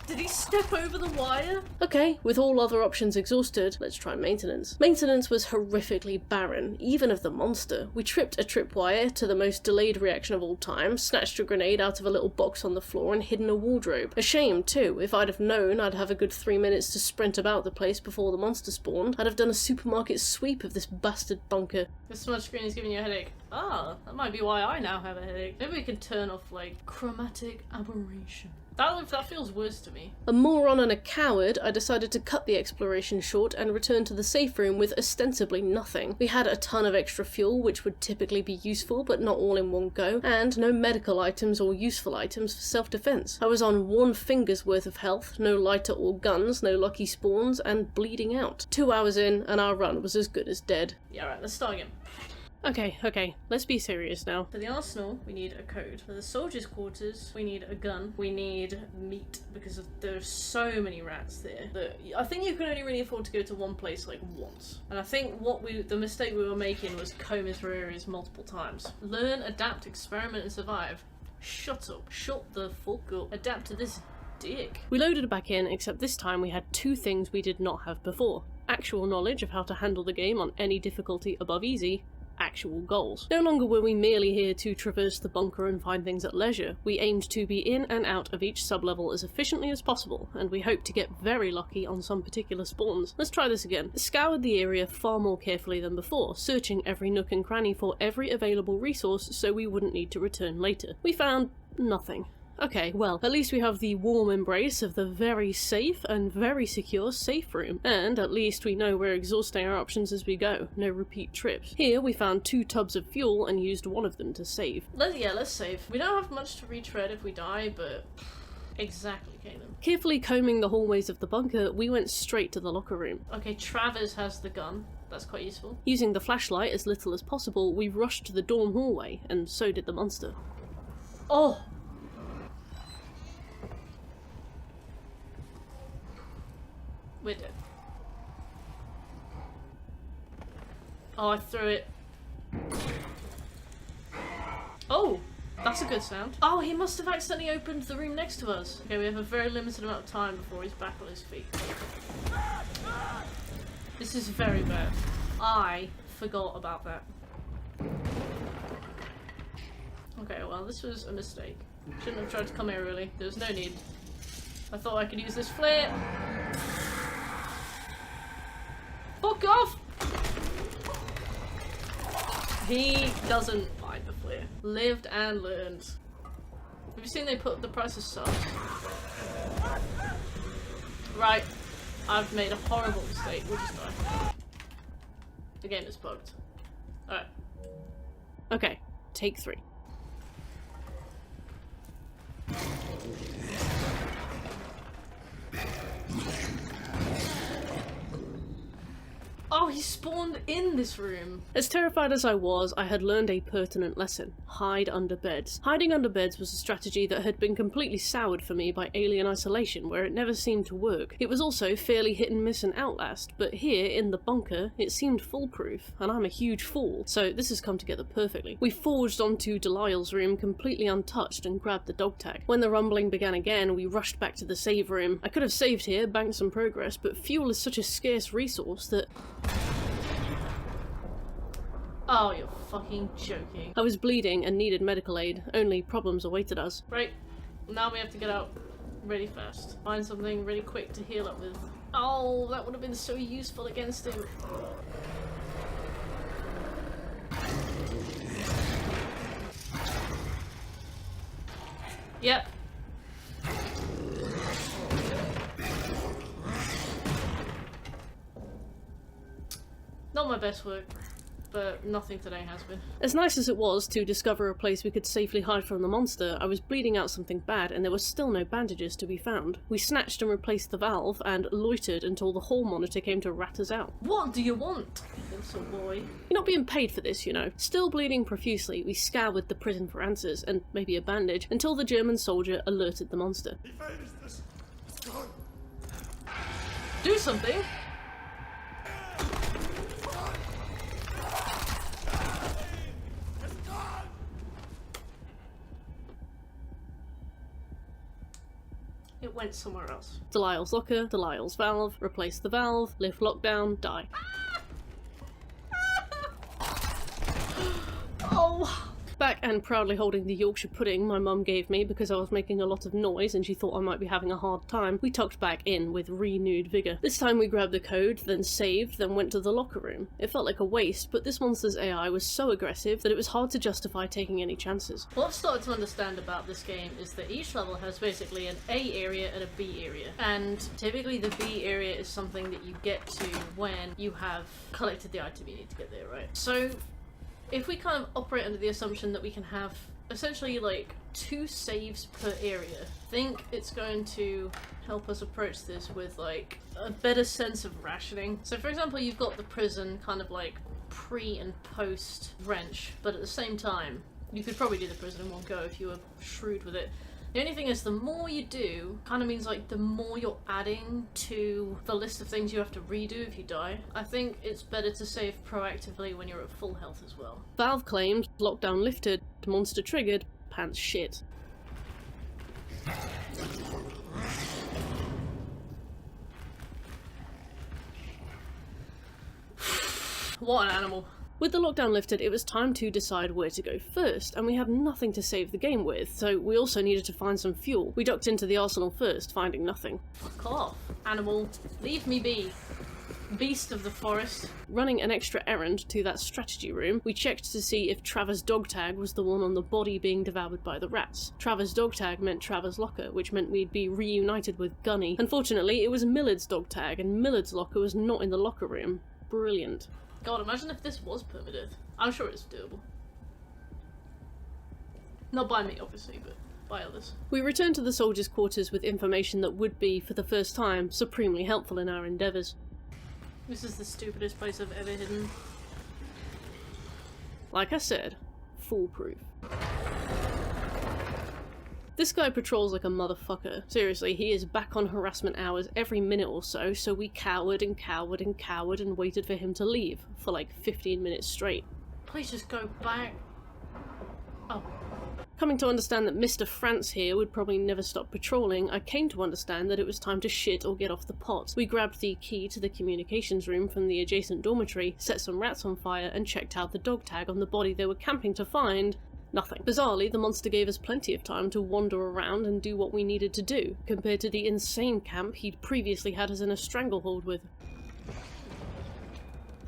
Did he step over the wire? Okay, with all other options exhausted, let's try maintenance. Maintenance was horrifically barren, even of the monster. We tripped a tripwire to the most delayed reaction of all time, snatched a grenade out of a little box on the floor and hid in a wardrobe. A shame, too. If I'd have known I'd have a good 3 minutes to sprint about the place before the monster spawned, I'd have done a supermarket sweep of this bastard bunker. This smudge screen is giving you a headache. Ah, that might be why I now have a headache. Maybe we can turn off, like, chromatic aberration. That feels worse to me. A moron and a coward, I decided to cut the exploration short and return to the safe room with ostensibly nothing. We had a ton of extra fuel, which would typically be useful, but not all in one go, and no medical items or useful items for self-defense. I was on one finger's worth of health, no lighter or guns, no lucky spawns, and bleeding out. 2 hours in, and our run was as good as dead. Yeah, right, let's start again. Okay, let's be serious now. For the arsenal, we need a code. For the soldiers' quarters, we need a gun. We need meat, because there's so many rats there that I think you can only really afford to go to one place like once. And I think the mistake we were making was combing through areas multiple times. Learn, adapt, experiment, and survive. Shut up. Shut the fuck up. Adapt to this dick. We loaded back in, except this time we had two things we did not have before. Actual knowledge of how to handle the game on any difficulty above easy, actual goals. No longer were we merely here to traverse the bunker and find things at leisure. We aimed to be in and out of each sub-level as efficiently as possible, and we hoped to get very lucky on some particular spawns. Let's try this again. Scoured the area far more carefully than before, searching every nook and cranny for every available resource so we wouldn't need to return later. We found nothing. Okay, well, at least we have the warm embrace of the very safe and very secure safe room. And at least we know we're exhausting our options as we go. No repeat trips. Here we found 2 tubs of fuel and used one of them to save. Let's save. We don't have much to retread if we die, but exactly, Caleb. Carefully combing the hallways of the bunker, we went straight to the locker room. Okay, Travers has the gun. That's quite useful. Using the flashlight as little as possible, we rushed to the dorm hallway, and so did the monster. Oh! We're dead. Oh, I threw it. Oh! That's a good sound. Oh, he must have accidentally opened the room next to us. Okay, we have a very limited amount of time before he's back on his feet. This is very bad. I forgot about that. Okay, well, this was a mistake. Shouldn't have tried to come here, really. There was no need. I thought I could use this flare. Fuck off! He doesn't mind the flare. Lived and learned. Have you seen they put the price of subs? Right. I've made a horrible mistake. We'll just die. The game is bugged. Alright. Okay, take 3. Oh, he spawned in this room! As terrified as I was, I had learned a pertinent lesson. Hide under beds. Hiding under beds was a strategy that had been completely soured for me by Alien Isolation, where it never seemed to work. It was also fairly hit and miss in Outlast, but here, in the bunker, it seemed foolproof, and I'm a huge fool, so this has come together perfectly. We forged onto Delisle's room completely untouched and grabbed the dog tag. When the rumbling began again, we rushed back to the save room. I could have saved here, banked some progress, but fuel is such a scarce resource that... Oh, you're fucking joking. I was bleeding and needed medical aid. Only problems awaited us. Right, now we have to get out really fast. Find something really quick to heal up with. Oh, that would have been so useful against him. Yep. Not my best work, but nothing today has been. As nice as it was to discover a place we could safely hide from the monster, I was bleeding out something bad and there were still no bandages to be found. We snatched and replaced the valve and loitered until the hall monitor came to rat us out. What do you want, little boy? You're not being paid for this, you know. Still bleeding profusely, we scoured the prison for answers, and maybe a bandage, until the German soldier alerted the monster. Do something! It went somewhere else. Delisle's locker, Delisle's valve, replace the valve, lift lockdown, die. Oh! Back and proudly holding the Yorkshire pudding my mum gave me because I was making a lot of noise and she thought I might be having a hard time, we tucked back in with renewed vigour. This time we grabbed the code, then saved, then went to the locker room. It felt like a waste, but this monster's AI was so aggressive that it was hard to justify taking any chances. What I've started to understand about this game is that each level has basically an A area and a B area. And typically the B area is something that you get to when you have collected the item you need to get there, right? So if we kind of operate under the assumption that we can have essentially like 2 saves per area, I think it's going to help us approach this with like a better sense of rationing. So for example, you've got the prison kind of like pre and post wrench, but at the same time, you could probably do the prison in one go if you were shrewd with it. The only thing is, the more you do kind of means like the more you're adding to the list of things you have to redo if you die. I think it's better to save proactively when you're at full health as well. Valve claimed, lockdown lifted, monster triggered, pants shit. What an animal. With the lockdown lifted, it was time to decide where to go first, and we had nothing to save the game with, so we also needed to find some fuel. We ducked into the arsenal first, finding nothing. Fuck off, animal. Leave me be. Beast of the forest. Running an extra errand to that strategy room, we checked to see if Traver's dog tag was the one on the body being devoured by the rats. Traver's dog tag meant Traver's locker, which meant we'd be reunited with Gunny. Unfortunately, it was Millard's dog tag, and Millard's locker was not in the locker room. Brilliant. God, imagine if this was permadeath. I'm sure it's doable. Not by me, obviously, but by others. We returned to the soldiers' quarters with information that would be, for the first time, supremely helpful in our endeavours. This is the stupidest place I've ever hidden. Like I said, foolproof. This guy patrols like a motherfucker. Seriously, he is back on harassment hours every minute or so, so we cowered and cowered and cowered and waited for him to leave for like 15 minutes straight. Please just go back. Oh. Coming to understand that Mr. France here would probably never stop patrolling, I came to understand that it was time to shit or get off the pot. We grabbed the key to the communications room from the adjacent dormitory, set some rats on fire, and checked out the dog tag on the body they were camping to find. Nothing. Bizarrely, the monster gave us plenty of time to wander around and do what we needed to do, compared to the insane camp he'd previously had us in a stranglehold with.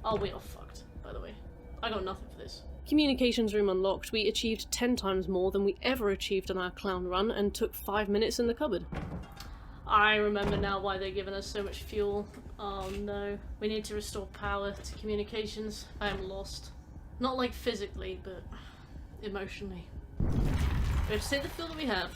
Oh, we are fucked, by the way. I got nothing for this. Communications room unlocked, we achieved 10 times more than we ever achieved on our clown run, and took 5 minutes in the cupboard. I remember now why they're giving us so much fuel. Oh no. We need to restore power to communications. I am lost. Not like physically, but emotionally. We have to take the fuel that we have.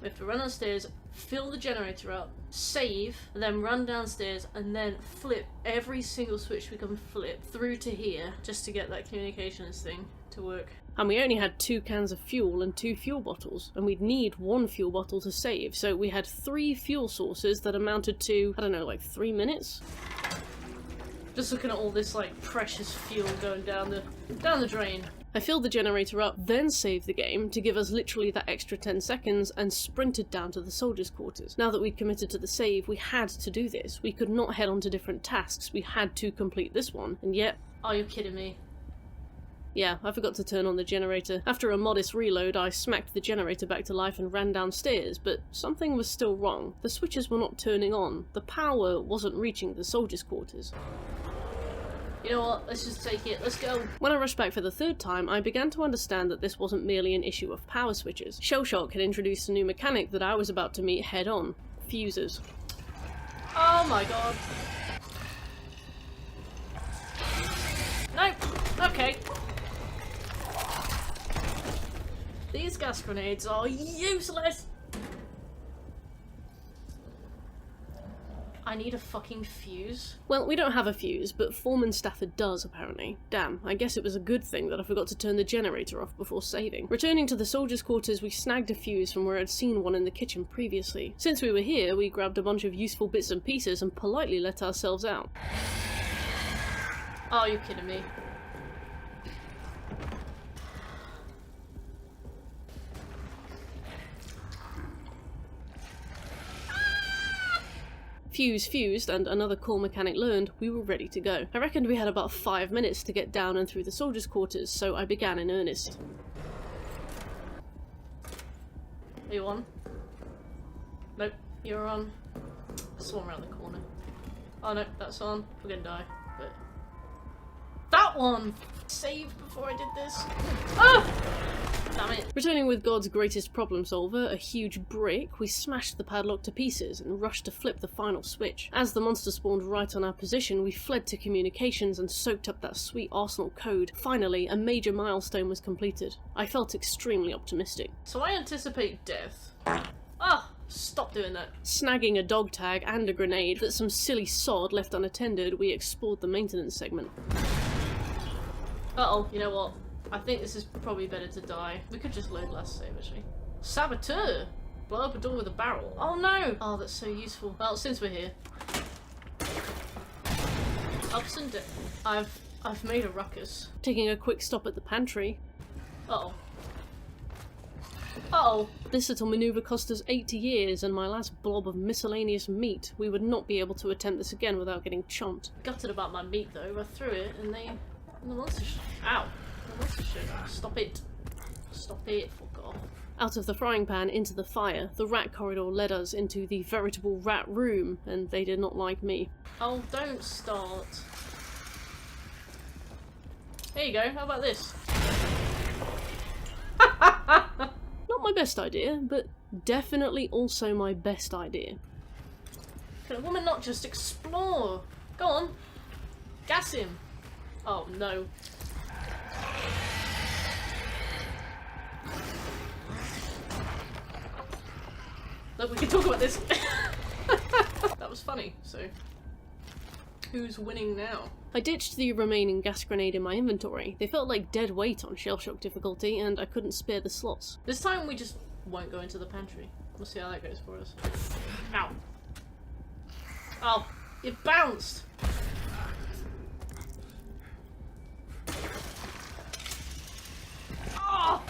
We have to run downstairs, fill the generator up, save, and then run downstairs, and then flip every single switch we can flip through to here, just to get that communications thing to work. And we only had 2 cans of fuel and 2 fuel bottles, and we'd need 1 fuel bottle to save, so we had 3 fuel sources that amounted to, I don't know, like 3 minutes? Just looking at all this like precious fuel going down the drain. I filled the generator up, then saved the game to give us literally that extra 10 seconds and sprinted down to the soldiers' quarters. Now that we'd committed to the save, we had to do this. We could not head on to different tasks, we had to complete this one, and yet... Are you kidding me? Yeah, I forgot to turn on the generator. After a modest reload, I smacked the generator back to life and ran downstairs, but something was still wrong. The switches were not turning on. The power wasn't reaching the soldiers' quarters. You know what, let's just take it, let's go. When I rushed back for the 3rd time, I began to understand that this wasn't merely an issue of power switches. Shellshock had introduced a new mechanic that I was about to meet head on. Fuses. Oh my god. No, okay. These gas grenades are useless! I need a fucking fuse. Well, we don't have a fuse, but Foreman Stafford does, apparently. Damn, I guess it was a good thing that I forgot to turn the generator off before saving. Returning to the soldiers' quarters, we snagged a fuse from where I'd seen one in the kitchen previously. Since we were here, we grabbed a bunch of useful bits and pieces and politely let ourselves out. Oh, you're kidding me. Fuse fused, and another core mechanic learned, we were ready to go. I reckoned we had about 5 minutes to get down and through the soldiers' quarters, so I began in earnest. Are you on? Nope, you're on. There's one around the corner. Oh no, that's on. We're gonna die. But that one! Saved before I did this. Ah! Damn it. Returning with God's greatest problem solver, a huge brick, we smashed the padlock to pieces and rushed to flip the final switch. As the monster spawned right on our position, we fled to communications and soaked up that sweet arsenal code. Finally, a major milestone was completed. I felt extremely optimistic. So I anticipate death. Ah! Stop doing that. Snagging a dog tag and a grenade that some silly sod left unattended, we explored the maintenance segment. Uh-oh, you know what? I think this is probably better to die. We could just load last save, actually. Saboteur! Blow up a door with a barrel. Oh no! Oh, that's so useful. Well, since we're here. Ups and downs. I've made a ruckus. Taking a quick stop at the pantry. Uh-oh. Uh-oh. This little maneuver cost us 80 years and my last blob of miscellaneous meat. We would not be able to attempt this again without getting chomped. Gutted about my meat, though. I threw it and the monster ow. Stop it. Stop it, fuck off. Out of the frying pan into the fire, the rat corridor led us into the veritable rat room, and they did not like me. Oh, don't start. Here you go, how about this? Not my best idea, but definitely also my best idea. Can a woman not just explore? Go on. Gas him. Oh, no. Look, we can talk about this. That was funny, so who's winning now? I ditched the remaining gas grenade in my inventory. They felt like dead weight on Shellshock Difficulty, and I couldn't spare the slots. This time we just won't go into the pantry. We'll see how that goes for us. Ow. Oh, it bounced! Oh!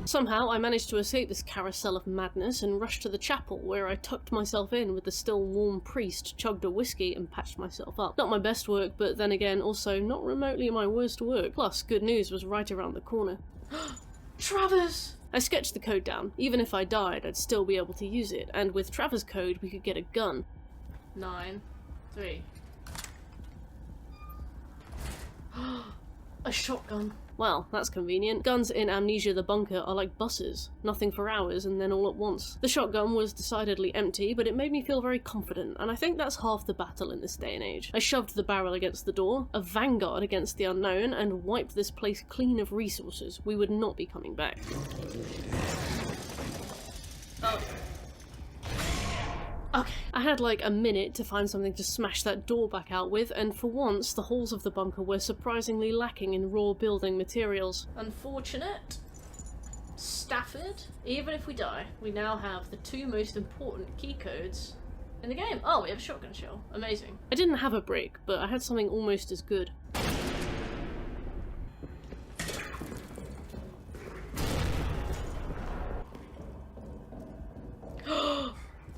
Somehow I managed to escape this carousel of madness and rushed to the chapel, where I tucked myself in with the still warm priest, chugged a whiskey and patched myself up. Not my best work, but then again also not remotely my worst work. Plus, good news was right around the corner. Travers! I sketched the code down. Even if I died, I'd still be able to use it, and with Travers' code we could get a gun. 9, 3. A shotgun. Well, that's convenient. Guns in Amnesia the Bunker are like buses. Nothing for hours and then all at once. The shotgun was decidedly empty, but it made me feel very confident, and I think that's half the battle in this day and age. I shoved the barrel against the door, a vanguard against the unknown, and wiped this place clean of resources. We would not be coming back. Oh. Okay. I had like a minute to find something to smash that door back out with, and for once the halls of the bunker were surprisingly lacking in raw building materials. Unfortunate. Stafford. Even if we die, we now have the 2 most important key codes in the game. Oh, we have a shotgun shell. Amazing. I didn't have a brick, but I had something almost as good.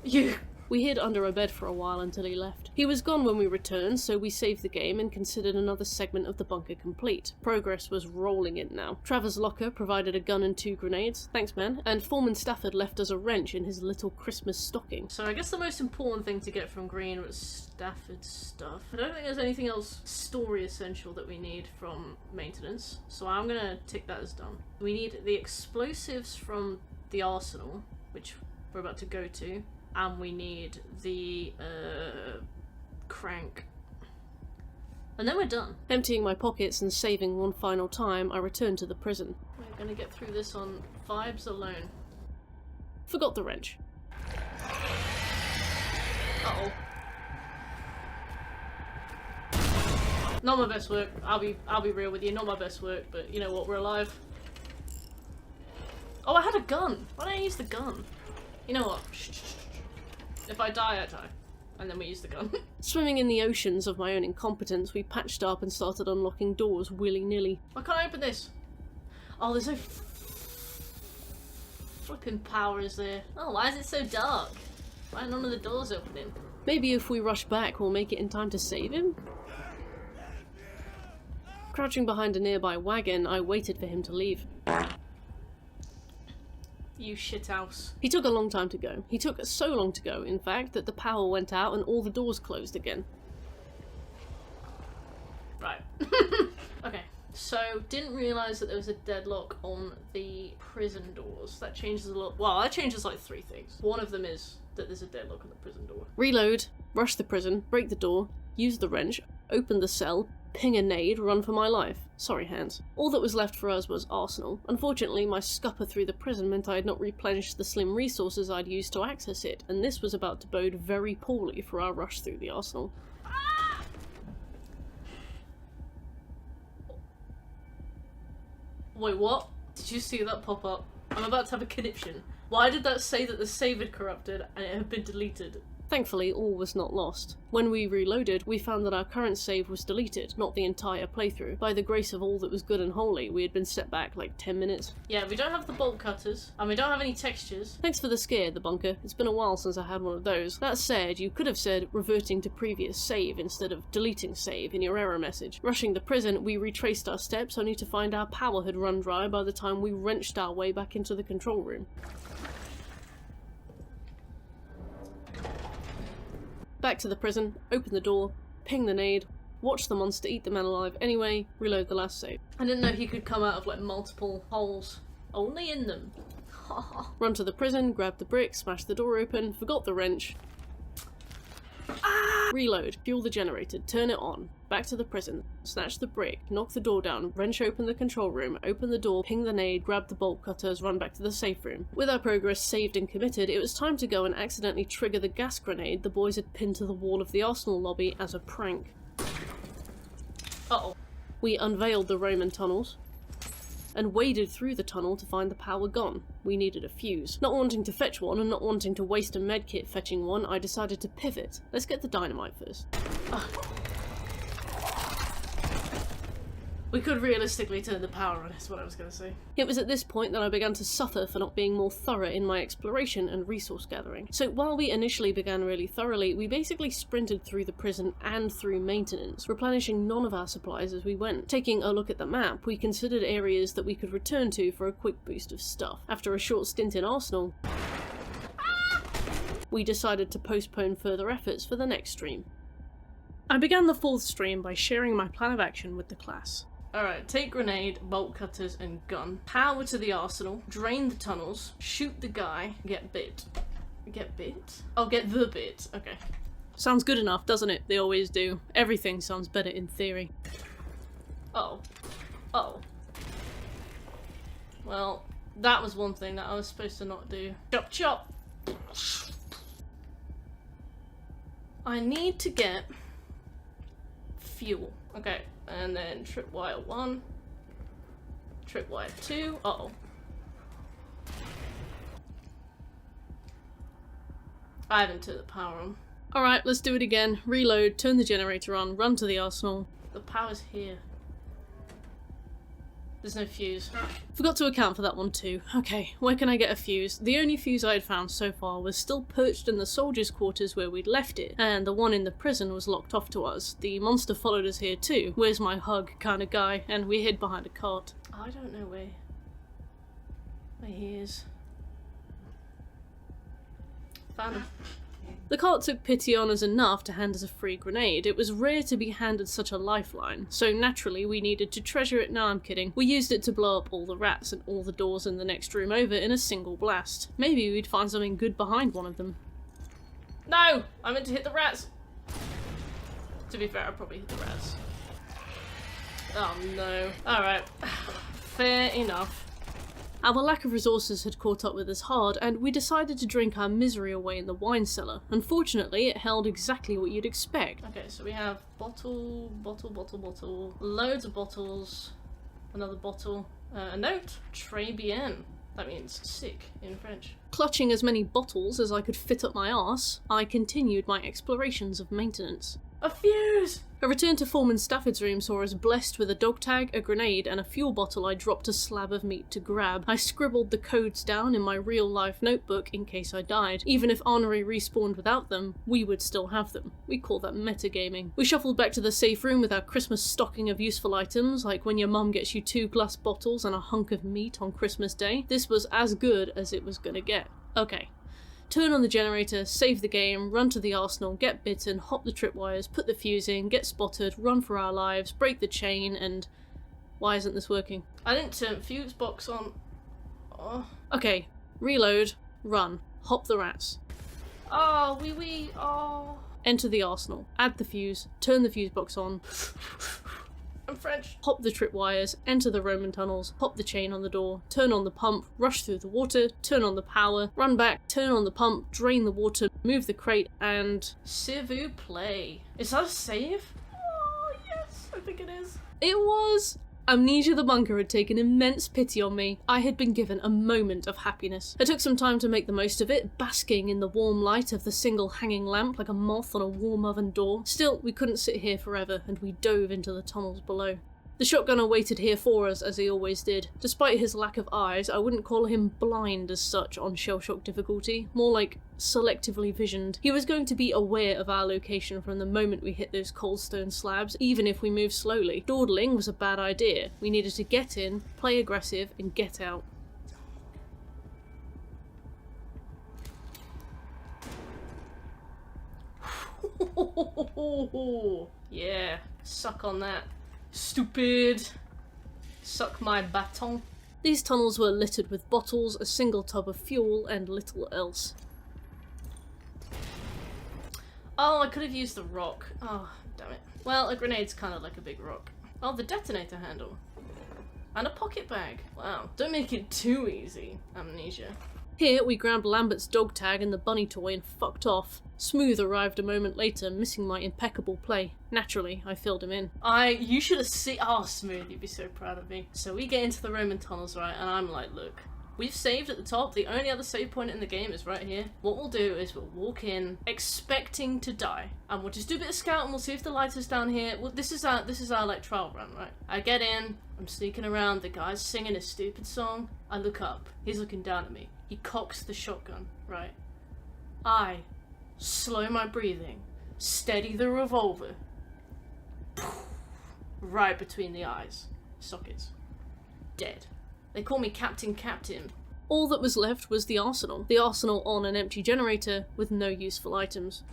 You! We hid under a bed for a while until he left. He was gone when we returned, so we saved the game and considered another segment of the bunker complete. Progress was rolling in now. Trevor's locker provided a gun and 2 grenades, thanks man, and Foreman Stafford left us a wrench in his little Christmas stocking. So I guess the most important thing to get from Green was Stafford's stuff. I don't think there's anything else story essential that we need from maintenance, so I'm gonna tick that as done. We need the explosives from the arsenal, which we're about to go to. And we need the crank. And then we're done. Emptying my pockets and saving one final time, I returned to the prison. We're gonna get through this on vibes alone. Forgot the wrench. Uh-oh. Not my best work. I'll be real with you, not my best work, but you know what, we're alive. Oh, I had a gun! Why don't I use the gun? You know what? Shh. If I die, I die. And then we use the gun. Swimming in the oceans of my own incompetence, we patched up and started unlocking doors willy-nilly. Why can't I open this? Oh, there's no flipping power, is there? Oh, why is it so dark? Why are none of the doors opening? Maybe if we rush back, we'll make it in time to save him? Crouching behind a nearby wagon, I waited for him to leave. You shithouse. He took a long time to go. He took so long to go, in fact, that the power went out and all the doors closed again. Right. Okay, so didn't realise that there was a deadlock on the prison doors. That changes a lot. Well, that changes like 3 things. One of them is that there's a deadlock on the prison door. Reload, rush the prison, break the door, use the wrench, open the cell, ping a nade, run for my life. Sorry, hands. All that was left for us was arsenal. Unfortunately, my scupper through the prison meant I had not replenished the slim resources I'd used to access it, and this was about to bode very poorly for our rush through the arsenal. Ah! Wait, what? Did you see that pop up? I'm about to have a conniption. Why did that say that the save had corrupted and it had been deleted? Thankfully, all was not lost. When we reloaded, we found that our current save was deleted, not the entire playthrough. By the grace of all that was good and holy, we had been set back like 10 minutes. Yeah, we don't have the bolt cutters, and we don't have any textures. Thanks for the scare, the bunker. It's been a while since I had one of those. That said, you could have said reverting to previous save instead of deleting save in your error message. Rushing the prison, we retraced our steps only to find our power had run dry by the time we wrenched our way back into the control room. Back to the prison, open the door, ping the nade, watch the monster eat the man alive anyway, reload the last save. I didn't know he could come out of like multiple holes. Only in them. Run to the prison, grab the brick, smash the door open, forgot the wrench. Ah! Reload, fuel the generator, turn it on. Back to the prison, snatch the brick, knock the door down, wrench open the control room, open the door, ping the nade, grab the bolt cutters, run back to the safe room. With our progress saved and committed, it was time to go and accidentally trigger the gas grenade the boys had pinned to the wall of the arsenal lobby as a prank. Uh-oh. We unveiled the Roman tunnels and waded through the tunnel to find the power gone. We needed a fuse. Not wanting to fetch one and not wanting to waste a medkit fetching one, I decided to pivot. Let's get the dynamite first. We could realistically turn the power on, is what I was going to say. It was at this point that I began to suffer for not being more thorough in my exploration and resource gathering. So while we initially began really thoroughly, we basically sprinted through the prison and through maintenance, replenishing none of our supplies as we went. Taking a look at the map, we considered areas that we could return to for a quick boost of stuff. After a short stint in Arsenal, we decided to postpone further efforts for the next stream. I began the 4th stream by sharing my plan of action with the class. Alright, take grenade, bolt cutters, and gun. Power to the arsenal, drain the tunnels, shoot the guy, get bit. Get bit? Oh, get the bit. Okay. Sounds good enough, doesn't it? They always do. Everything sounds better in theory. Oh. Oh. Well, that was one thing that I was supposed to not do. Chop chop! I need to get fuel. Okay, and then tripwire 1, tripwire 2. Uh-oh. I haven't turned the power on. Alright, let's do it again. Reload, turn the generator on, run to the arsenal. The power's here. There's no fuse. Forgot to account for that one too. Okay, where can I get a fuse? The only fuse I had found so far was still perched in the soldiers' quarters where we'd left it, and the one in the prison was locked off to us. The monster followed us here too. Where's my hug kind of guy, and we hid behind a cart. I don't know where he is. Found him. The cart took pity on us enough to hand us a free grenade. It was rare to be handed such a lifeline, so naturally we needed to treasure it. No, I'm kidding. We used it to blow up all the rats and all the doors in the next room over in a single blast. Maybe we'd find something good behind one of them. No! I meant to hit the rats! To be fair, I probably hit the rats. Oh no. Alright. Fair enough. Our lack of resources had caught up with us hard, and we decided to drink our misery away in the wine cellar. Unfortunately, it held exactly what you'd expect. Okay, so we have bottle, loads of bottles, another bottle, a note, très bien. That means sick in French. Clutching as many bottles as I could fit up my arse, I continued my explorations of maintenance. A fuse! A return to Foreman Stafford's room saw us blessed with a dog tag, a grenade, and a fuel bottle I dropped a slab of meat to grab. I scribbled the codes down in my real-life notebook in case I died. Even if Honorary respawned without them, we would still have them. We call that metagaming. We shuffled back to the safe room with our Christmas stocking of useful items, like when your mum gets you 2 glass bottles and a hunk of meat on Christmas Day. This was as good as it was gonna get. Okay. Turn on the generator, save the game, run to the arsenal, get bitten, hop the tripwires, put the fuse in, get spotted, run for our lives, break the chain, and... Why isn't this working? I didn't turn fuse box on. Oh. Okay, reload, run, hop the rats. Oh, oh. Enter the arsenal, add the fuse, turn the fuse box on. I'm French. Hop the tripwires, enter the Roman tunnels, pop the chain on the door, turn on the pump, rush through the water, turn on the power, run back, turn on the pump, drain the water, move the crate, and... s'il vous plaît. Is that a save? Oh, yes, I think it is. It was! Amnesia the bunker had taken immense pity on me. I had been given a moment of happiness. I took some time to make the most of it, basking in the warm light of the single hanging lamp like a moth on a warm oven door. Still, we couldn't sit here forever, and we dove into the tunnels below. The shotgunner waited here for us, as he always did. Despite his lack of eyes, I wouldn't call him blind as such on Shellshock Difficulty, more like selectively visioned. He was going to be aware of our location from the moment we hit those cold stone slabs, even if we moved slowly. Dawdling was a bad idea. We needed to get in, play aggressive, and get out. Yeah, suck on that. Stupid. Suck my baton. These tunnels were littered with bottles, a single tub of fuel, and little else. Oh, I could have used the rock. Oh, damn it. Well, a grenade's kind of like a big rock. Oh, the detonator handle. And a pocket bag. Wow. Don't make it too easy, Amnesia. Here, we grabbed Lambert's dog tag and the bunny toy and fucked off. Smooth arrived a moment later, missing my impeccable play. Naturally, I filled him in. You should have seen— oh, Smooth, you'd be so proud of me. So we get into the Roman tunnels, right, and I'm like, look, we've saved at the top. The only other save point in the game is right here. What we'll do is we'll walk in, expecting to die, and we'll just do a bit of scout and we'll see if the light is down here. Well, this is our like trial run, right? I get in, I'm sneaking around, the guy's singing a stupid song. I look up, he's looking down at me. He cocks the shotgun, right? I slow my breathing, steady the revolver, right between the eyes sockets. Dead. They call me Captain. All that was left was the arsenal on an empty generator with no useful items.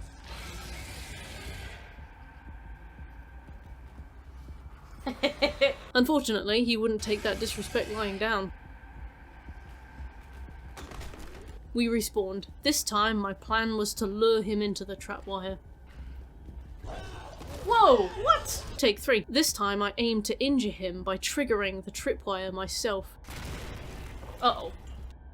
Unfortunately, he wouldn't take that disrespect lying down. We respawned. This time, my plan was to lure him into the trapwire. Whoa! What? Take 3. This time, I aimed to injure him by triggering the tripwire myself. Uh-oh.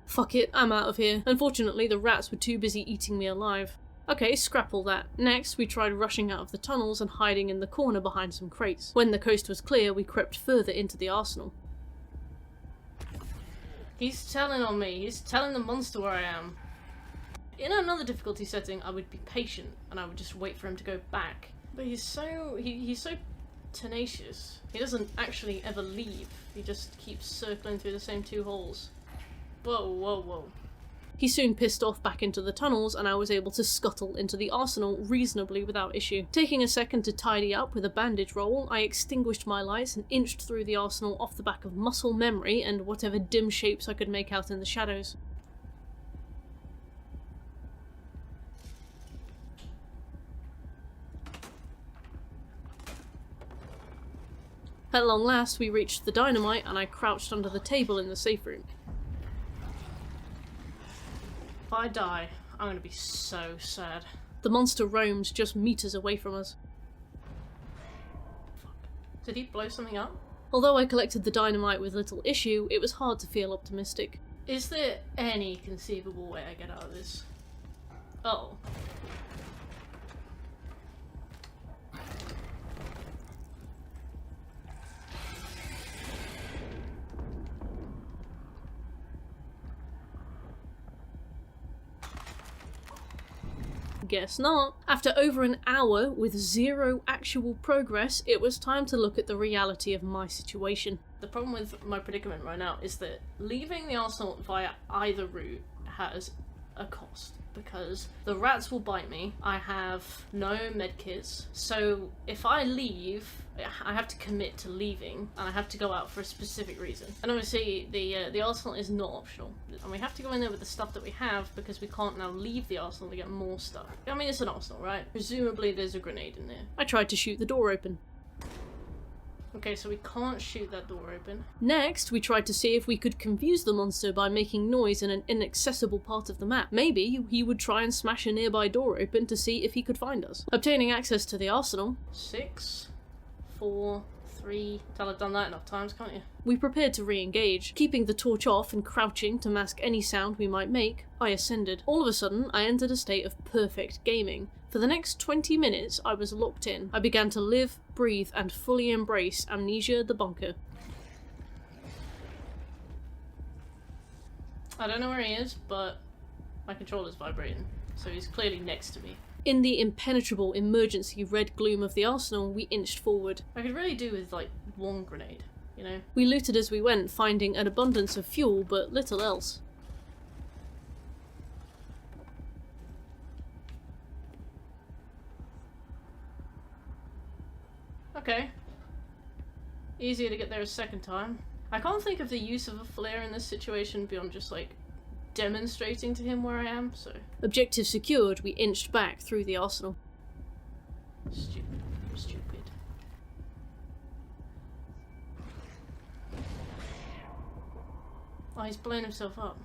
Fuck it, I'm out of here. Unfortunately, the rats were too busy eating me alive. Okay, scrap all that. Next, we tried rushing out of the tunnels and hiding in the corner behind some crates. When the coast was clear, we crept further into the arsenal. He's telling on me. He's telling the monster where I am. In another difficulty setting, I would be patient and I would just wait for him to go back. But he's so tenacious. He doesn't actually ever leave. He just keeps circling through the same 2 holes. Whoa, whoa, whoa. He soon pissed off back into the tunnels and I was able to scuttle into the arsenal reasonably without issue. Taking a second to tidy up with a bandage roll, I extinguished my lights and inched through the arsenal off the back of muscle memory and whatever dim shapes I could make out in the shadows. At long last, we reached the dynamite and I crouched under the table in the safe room. If I die, I'm gonna be so sad. The monster roamed just meters away from us. Fuck. Did he blow something up? Although I collected the dynamite with little issue, it was hard to feel optimistic. Is there any conceivable way I get out of this? Oh. Guess not. After over an hour with 0 actual progress, it was time to look at the reality of my situation. The problem with my predicament right now is that leaving the arsenal via either route has a cost, because the rats will bite me, I have no medkits, so if I leave, I have to commit to leaving, and I have to go out for a specific reason. And obviously, the arsenal is not optional, and we have to go in there with the stuff that we have, because we can't now leave the arsenal to get more stuff. I mean, it's an arsenal, right? Presumably there's a grenade in there. I tried to shoot the door open. Okay, so we can't shoot that door open. Next, we tried to see if we could confuse the monster by making noise in an inaccessible part of the map. Maybe he would try and smash a nearby door open to see if he could find us. Obtaining access to the arsenal. 6, 4, 3... Tell I've done that enough times, can't you? We prepared to re-engage. Keeping the torch off and crouching to mask any sound we might make, I ascended. All of a sudden, I entered a state of perfect gaming. For the next 20 minutes, I was locked in. I began to live, breathe, and fully embrace Amnesia the bunker. I don't know where he is, but my controller's vibrating, so he's clearly next to me. In the impenetrable emergency red gloom of the arsenal, we inched forward. I could really do with, like, 1 grenade, you know? We looted as we went, finding an abundance of fuel, but little else. Okay. Easier to get there a second time. I can't think of the use of a flare in this situation beyond just, like, demonstrating to him where I am, so... Objective secured, we inched back through the arsenal. Stupid. Oh, he's blown himself up.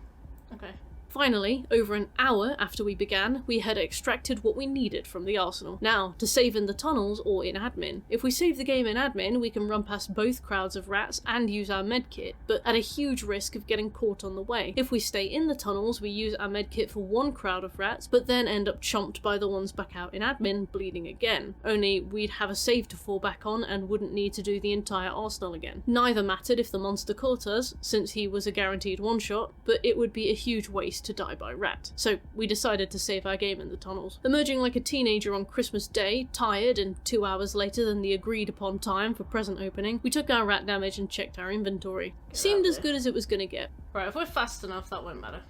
Okay. Finally, over an hour after we began, we had extracted what we needed from the arsenal. Now, to save in the tunnels or in admin. If we save the game in admin, we can run past both crowds of rats and use our medkit, but at a huge risk of getting caught on the way. If we stay in the tunnels, we use our medkit for 1 crowd of rats, but then end up chomped by the ones back out in admin, bleeding again. Only we'd have a save to fall back on and wouldn't need to do the entire arsenal again. Neither mattered if the monster caught us, since he was a guaranteed one-shot, but it would be a huge waste to die by rat. So we decided to save our game in the tunnels. Emerging like a teenager on Christmas Day, tired and 2 hours later than the agreed upon time for present opening, we took our rat damage and checked our inventory. Seemed as good as it was gonna get. Right, if we're fast enough, that won't matter.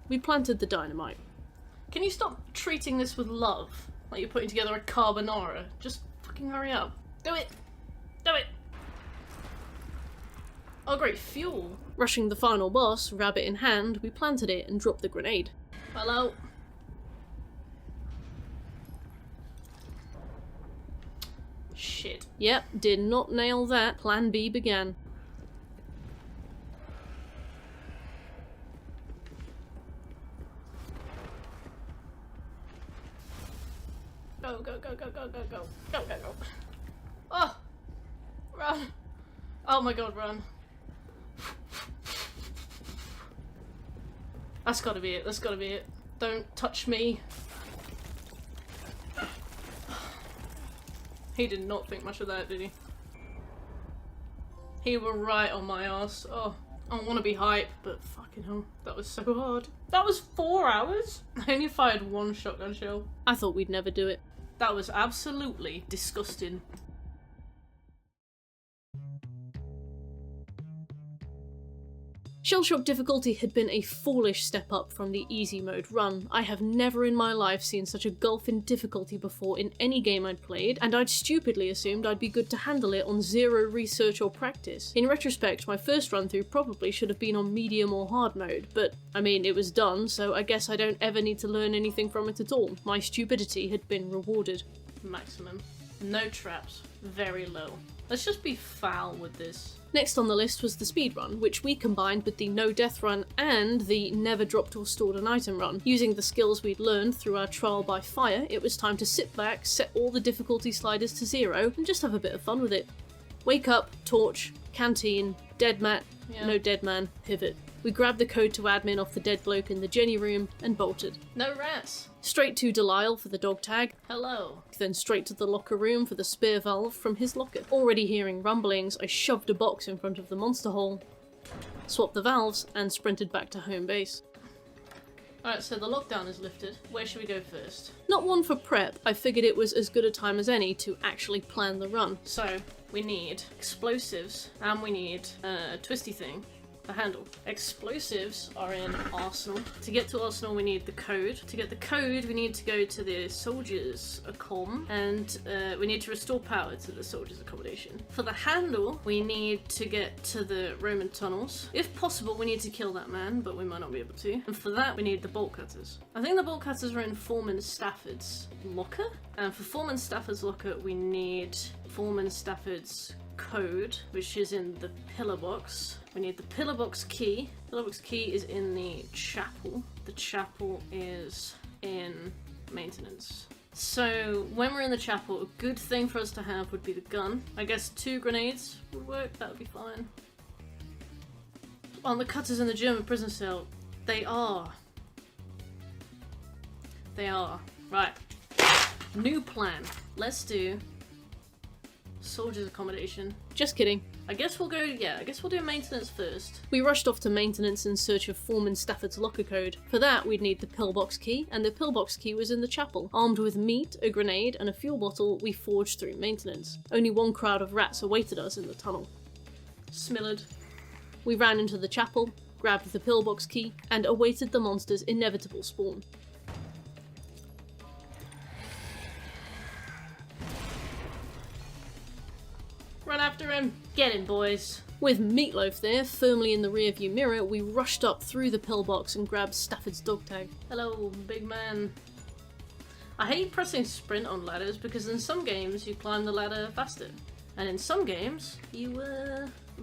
We planted the dynamite. Can you stop treating this with love? Like you're putting together a carbonara. Just fucking hurry up. Do it! Do it! Oh great, fuel! Rushing the final boss, rabbit in hand, we planted it and dropped the grenade. Hello? Shit. Yep, did not nail that. Plan B began. Go, go, go, go, go, go, go. Go, go, go. Oh! Run! Oh my god, run. That's gotta be it, that's gotta be it. Don't touch me. He did not think much of that, did he? He were right on my ass. Oh, I don't want to be hype, but fucking hell, that was so hard. That was 4 hours? I only fired 1 shotgun shell. I thought we'd never do it. That was absolutely disgusting. Shellshock Difficulty had been a foolish step up from the easy mode run. I have never in my life seen such a gulf in difficulty before in any game I'd played, and I'd stupidly assumed I'd be good to handle it on 0 research or practice. In retrospect, my first run through probably should have been on medium or hard mode, but I mean, it was done, so I guess I don't ever need to learn anything from it at all. My stupidity had been rewarded. Maximum. No traps. Very low. Let's just be foul with this. Next on the list was the speedrun, which we combined with the no death run and the never dropped or stored an item run. Using the skills we'd learned through our trial by fire, it was time to sit back, set all the difficulty sliders to 0, and just have a bit of fun with it. Wake up, torch, canteen, dead mat, no dead man, pivot. We grabbed the code to admin off the dead bloke in the Jenny room and bolted. No rats! Straight to Delisle for the dog tag. Hello. Then straight to the locker room for the spear valve from his locker. Already hearing rumblings, I shoved a box in front of the monster hole, swapped the valves, and sprinted back to home base. Alright, so the lockdown is lifted. Where should we go first? Not one for prep, I figured it was as good a time as any to actually plan the run. So, we need explosives, and we need a twisty thing. The handle. Explosives are in Arsenal. To get to Arsenal we need the code. To get the code we need to go to the soldiers' accom, and we need to restore power to the soldiers' accommodation. For the handle we need to get to the Roman tunnels. If possible we need to kill that man, but we might not be able to. And for that we need the bolt cutters. I think the bolt cutters are in Foreman Stafford's locker. And for Foreman Stafford's locker we need Foreman Stafford's code, which is in the pillar box. We need the pillar box key. Pillar box key is in the chapel. The chapel is in maintenance. So when we're in the chapel, a good thing for us to have would be the gun. I guess 2 grenades would work, that would be fine. On the cutters in the German prison cell, they are. Right. New plan. Let's do soldiers' accommodation. Just kidding. I guess we'll do maintenance first. We rushed off to maintenance in search of Foreman Stafford's locker code. For that, we'd need the pillbox key, and the pillbox key was in the chapel. Armed with meat, a grenade, and a fuel bottle, we forged through maintenance. Only one crowd of rats awaited us in the tunnel. Smillered. We ran into the chapel, grabbed the pillbox key, and awaited the monster's inevitable spawn. Run after him! Get him, boys! With Meatloaf there, firmly in the rearview mirror, we rushed up through the pillbox and grabbed Stafford's dog tag. Hello, big man. I hate pressing sprint on ladders because in some games you climb the ladder faster, and in some games you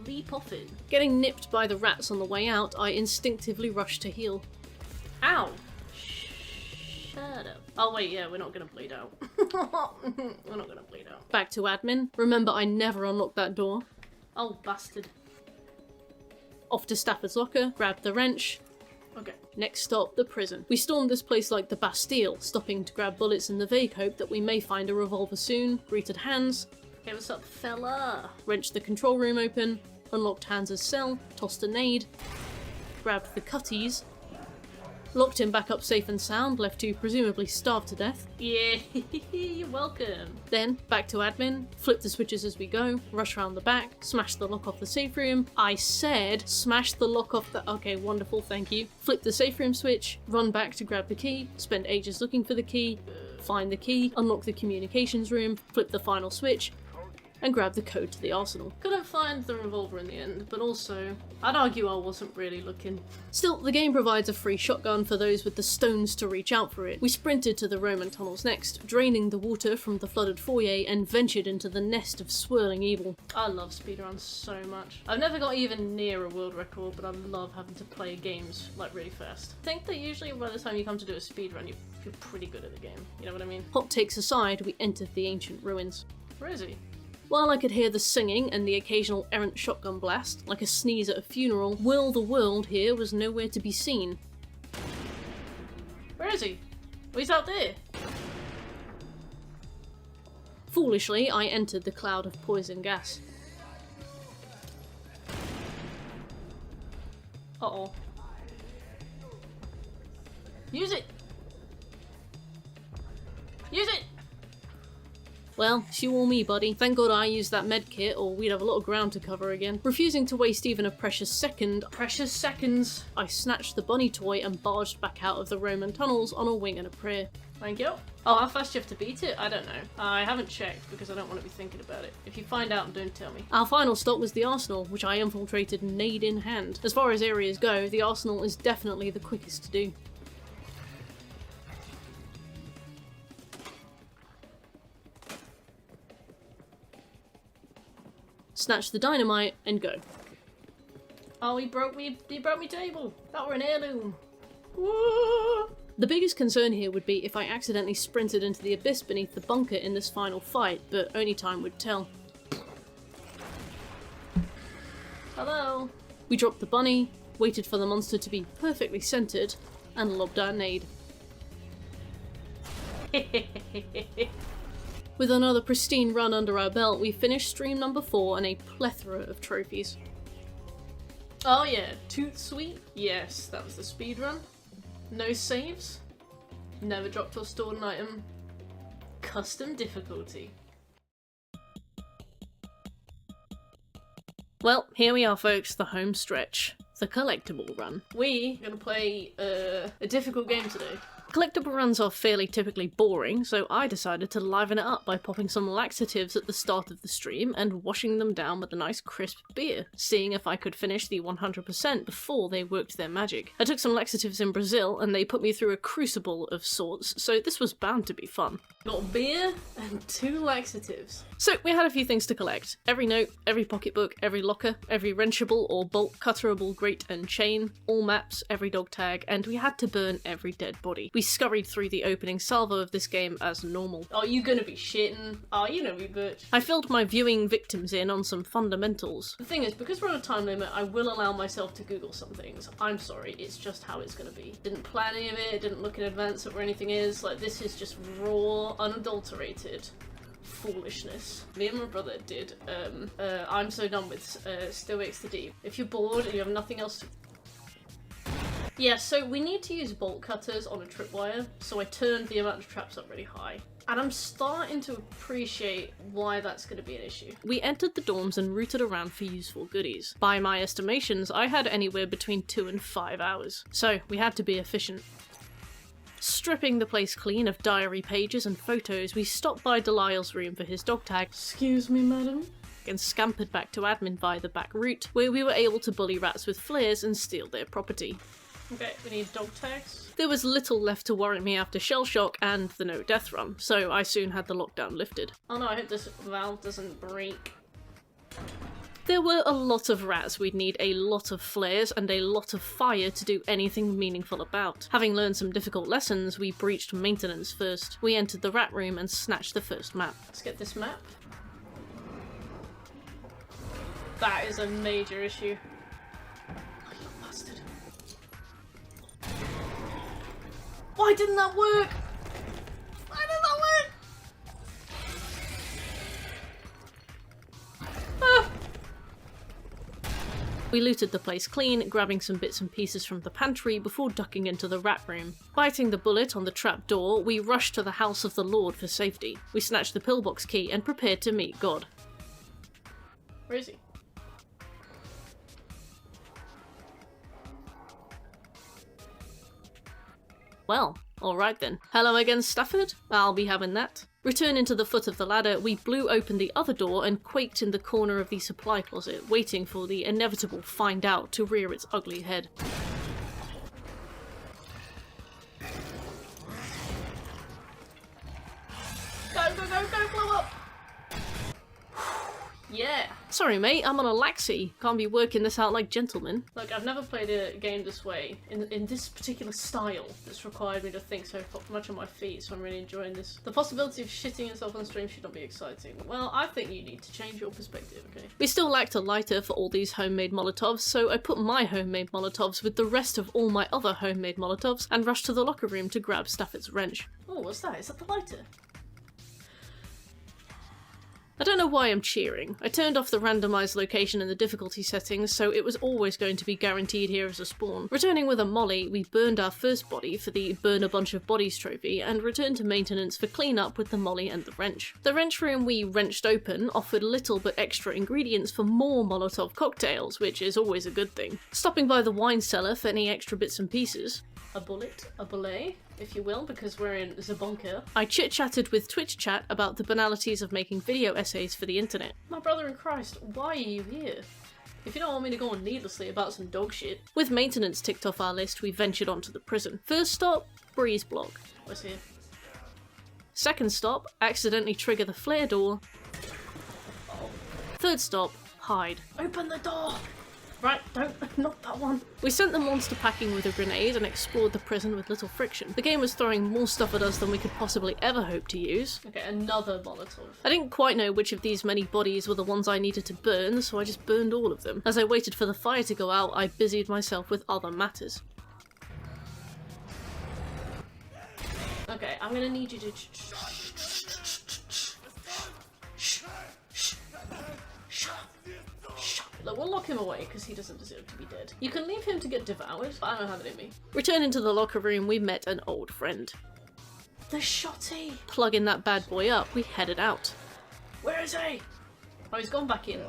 leap off it. Getting nipped by the rats on the way out, I instinctively rushed to heal. Ow! Shut up. Oh wait, yeah, we're not gonna bleed out. We're not gonna bleed out. Back to admin. Remember, I never unlocked that door. Oh, bastard. Off to Stafford's locker, grabbed the wrench. Okay. Next stop, the prison. We stormed this place like the Bastille, stopping to grab bullets in the vague hope that we may find a revolver soon, greeted Hans. Hey, what's up, fella? Wrenched the control room open, unlocked Hans's cell, tossed a nade, grabbed the cutties, locked him back up safe and sound, left to presumably starve to death. Yeah, you're welcome. Then, back to admin, flip the switches as we go, rush around the back, smash the lock off the safe room. I said smash the lock off the... Okay, wonderful, thank you. Flip the safe room switch, run back to grab the key, spend ages looking for the key, find the key, unlock the communications room, flip the final switch, and grab the code to the arsenal. Couldn't find the revolver in the end, but also, I'd argue I wasn't really looking. Still, the game provides a free shotgun for those with the stones to reach out for it. We sprinted to the Roman tunnels next, draining the water from the flooded foyer and ventured into the nest of swirling evil. I love speedruns so much. I've never got even near a world record, but I love having to play games like really fast. I think that usually by the time you come to do a speedrun, you're pretty good at the game. You know what I mean? Hot takes aside, we entered the ancient ruins. Where is he? While I could hear the singing and the occasional errant shotgun blast, like a sneeze at a funeral, Will the World here was nowhere to be seen. Where is he? Oh, he's out there! Foolishly, I entered the cloud of poison gas. Uh-oh. Use it! Use it! Well, it's you or me, buddy. Thank God I used that medkit, or we'd have a lot of ground to cover again. Refusing to waste even a precious seconds, I snatched the bunny toy and barged back out of the Roman tunnels on a wing and a prayer. Thank you. Oh, how fast do you have to beat it? I don't know. I haven't checked because I don't want to be thinking about it. If you find out, don't tell me. Our final stop was the arsenal, which I infiltrated nade in hand. As far as areas go, the arsenal is definitely the quickest to do. Snatch the dynamite and go. Oh, he broke me table. That were an heirloom. Whoa. The biggest concern here would be if I accidentally sprinted into the abyss beneath the bunker in this final fight, but only time would tell. Hello. We dropped the bunny, waited for the monster to be perfectly centered, and lobbed our nade. With another pristine run under our belt, we finished stream number 4 and a plethora of trophies. Oh yeah, Toot Sweet? Yes, that was the speedrun. No saves. Never dropped or stored an item. Custom difficulty. Well, here we are folks, the home stretch. The Collectible Run. We're gonna play a difficult game today. Collectible runs are fairly typically boring, so I decided to liven it up by popping some laxatives at the start of the stream and washing them down with a nice crisp beer, seeing if I could finish the 100% before they worked their magic. I took some laxatives in Brazil and they put me through a crucible of sorts, so this was bound to be fun. Got beer and 2 laxatives. So we had a few things to collect. Every note, every pocketbook, every locker, every wrenchable or bolt cutterable grate and chain, all maps, every dog tag, and we had to burn every dead body. We scurried through the opening salvo of this game as normal. Oh, you gonna be shitting? Oh, you know me, bitch. I filled my viewing victims in on some fundamentals. The thing is, because we're on a time limit, I will allow myself to Google some things. I'm sorry, it's just how it's gonna be. Didn't plan any of it, didn't look in advance at where anything is. Like, this is just raw, unadulterated foolishness. Me and my brother did, I'm so done with Stoics the Deep. If you're bored and you have nothing else to... Yeah, so we need to use bolt cutters on a tripwire, so I turned the amount of traps up really high. And I'm starting to appreciate why that's going to be an issue. We entered the dorms and rooted around for useful goodies. By my estimations, I had anywhere between 2 and 5 hours, so we had to be efficient. Stripping the place clean of diary pages and photos, we stopped by Delisle's room for his dog tag. Excuse me, madam? And scampered back to admin via the back route, where we were able to bully rats with flares and steal their property. Okay, we need dog tags. There was little left to worry me after Shellshock and the no death run, so I soon had the lockdown lifted. Oh no, I hope this valve doesn't break. There were a lot of rats we'd need a lot of flares and a lot of fire to do anything meaningful about. Having learned some difficult lessons, we breached maintenance first. We entered the rat room and snatched the first map. Let's get this map. That is a major issue. Why didn't that work? Why did that work? Ah. We looted the place clean, grabbing some bits and pieces from the pantry before ducking into the rat room. Biting the bullet on the trap door, we rushed to the house of the Lord for safety. We snatched the pillbox key and prepared to meet God. Where is he? Well, Alright then. Hello again, Stafford? I'll be having that. Returning to the foot of the ladder, we blew open the other door and quaked in the corner of the supply closet, waiting for the inevitable find out to rear its ugly head. Go, blow up! Yeah. Sorry mate, I'm on a laxie. Can't be working this out like gentlemen. Look, I've never played a game this way, in this particular style, that's required me to think so much on my feet, so I'm really enjoying this. The possibility of shitting yourself on stream should not be exciting. Well, I think you need to change your perspective, okay? We still lacked a lighter for all these homemade Molotovs, so I put my homemade Molotovs with the rest of all my other homemade Molotovs and rushed to the locker room to grab Stafford's wrench. Oh, what's that? Is that the lighter? I don't know why I'm cheering. I turned off the randomised location in the difficulty settings, so it was always going to be guaranteed here as a spawn. Returning with a molly, we burned our first body for the burn a bunch of bodies trophy, and returned to maintenance for clean up with the molly and the wrench. The wrench room we wrenched open offered little but extra ingredients for more Molotov cocktails, which is always a good thing. Stopping by the wine cellar for any extra bits and pieces. A bullet, a bullet, if you will, because we're in Zabonka. I chit-chatted with Twitch chat about the banalities of making video essays for the internet. My brother in Christ, why are you here? If you don't want me to go on needlessly about some dog shit. With maintenance ticked off our list, we ventured onto the prison. First stop, breeze block. What's here? Second stop, accidentally trigger the flare door. Third stop, hide. Open the door! Right, not that one. We sent the monster packing with a grenade and explored the prison with little friction. The game was throwing more stuff at us than we could possibly ever hope to use. Okay, another Molotov. I didn't quite know which of these many bodies were the ones I needed to burn, so I just burned all of them. As I waited for the fire to go out, I busied myself with other matters. Okay, I'm gonna need you to... Look, we'll lock him away, because he doesn't deserve to be dead. You can leave him to get devoured, but I don't have it in me. Returning to the locker room, we met an old friend. The shotty! Plugging that bad boy up, we headed out. Where is he? Oh, he's gone back in.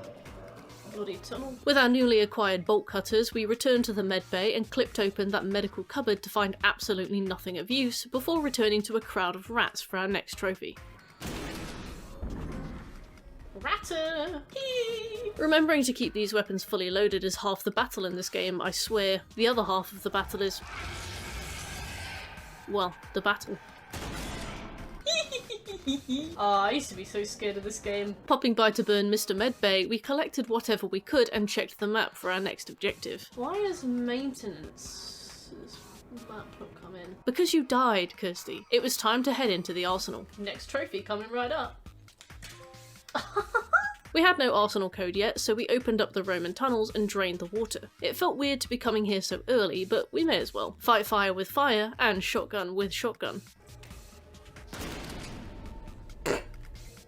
Bloody tunnel. With our newly acquired bolt cutters, we returned to the med bay and clipped open that medical cupboard to find absolutely nothing of use, before returning to a crowd of rats for our next trophy. Ratter! Remembering to keep these weapons fully loaded is half the battle in this game, I swear. The other half of the battle is... well, the battle. I used to be so scared of this game. Popping by to burn Mr. Medbay, we collected whatever we could and checked the map for our next objective. Why is maintenance... map not come in? Because you died, Kirsty. It was time to head into the arsenal. Next trophy coming right up. We had no arsenal code yet, so we opened up the Roman tunnels and drained the water. It felt weird to be coming here so early, but we may as well. Fight fire with fire, and shotgun with shotgun.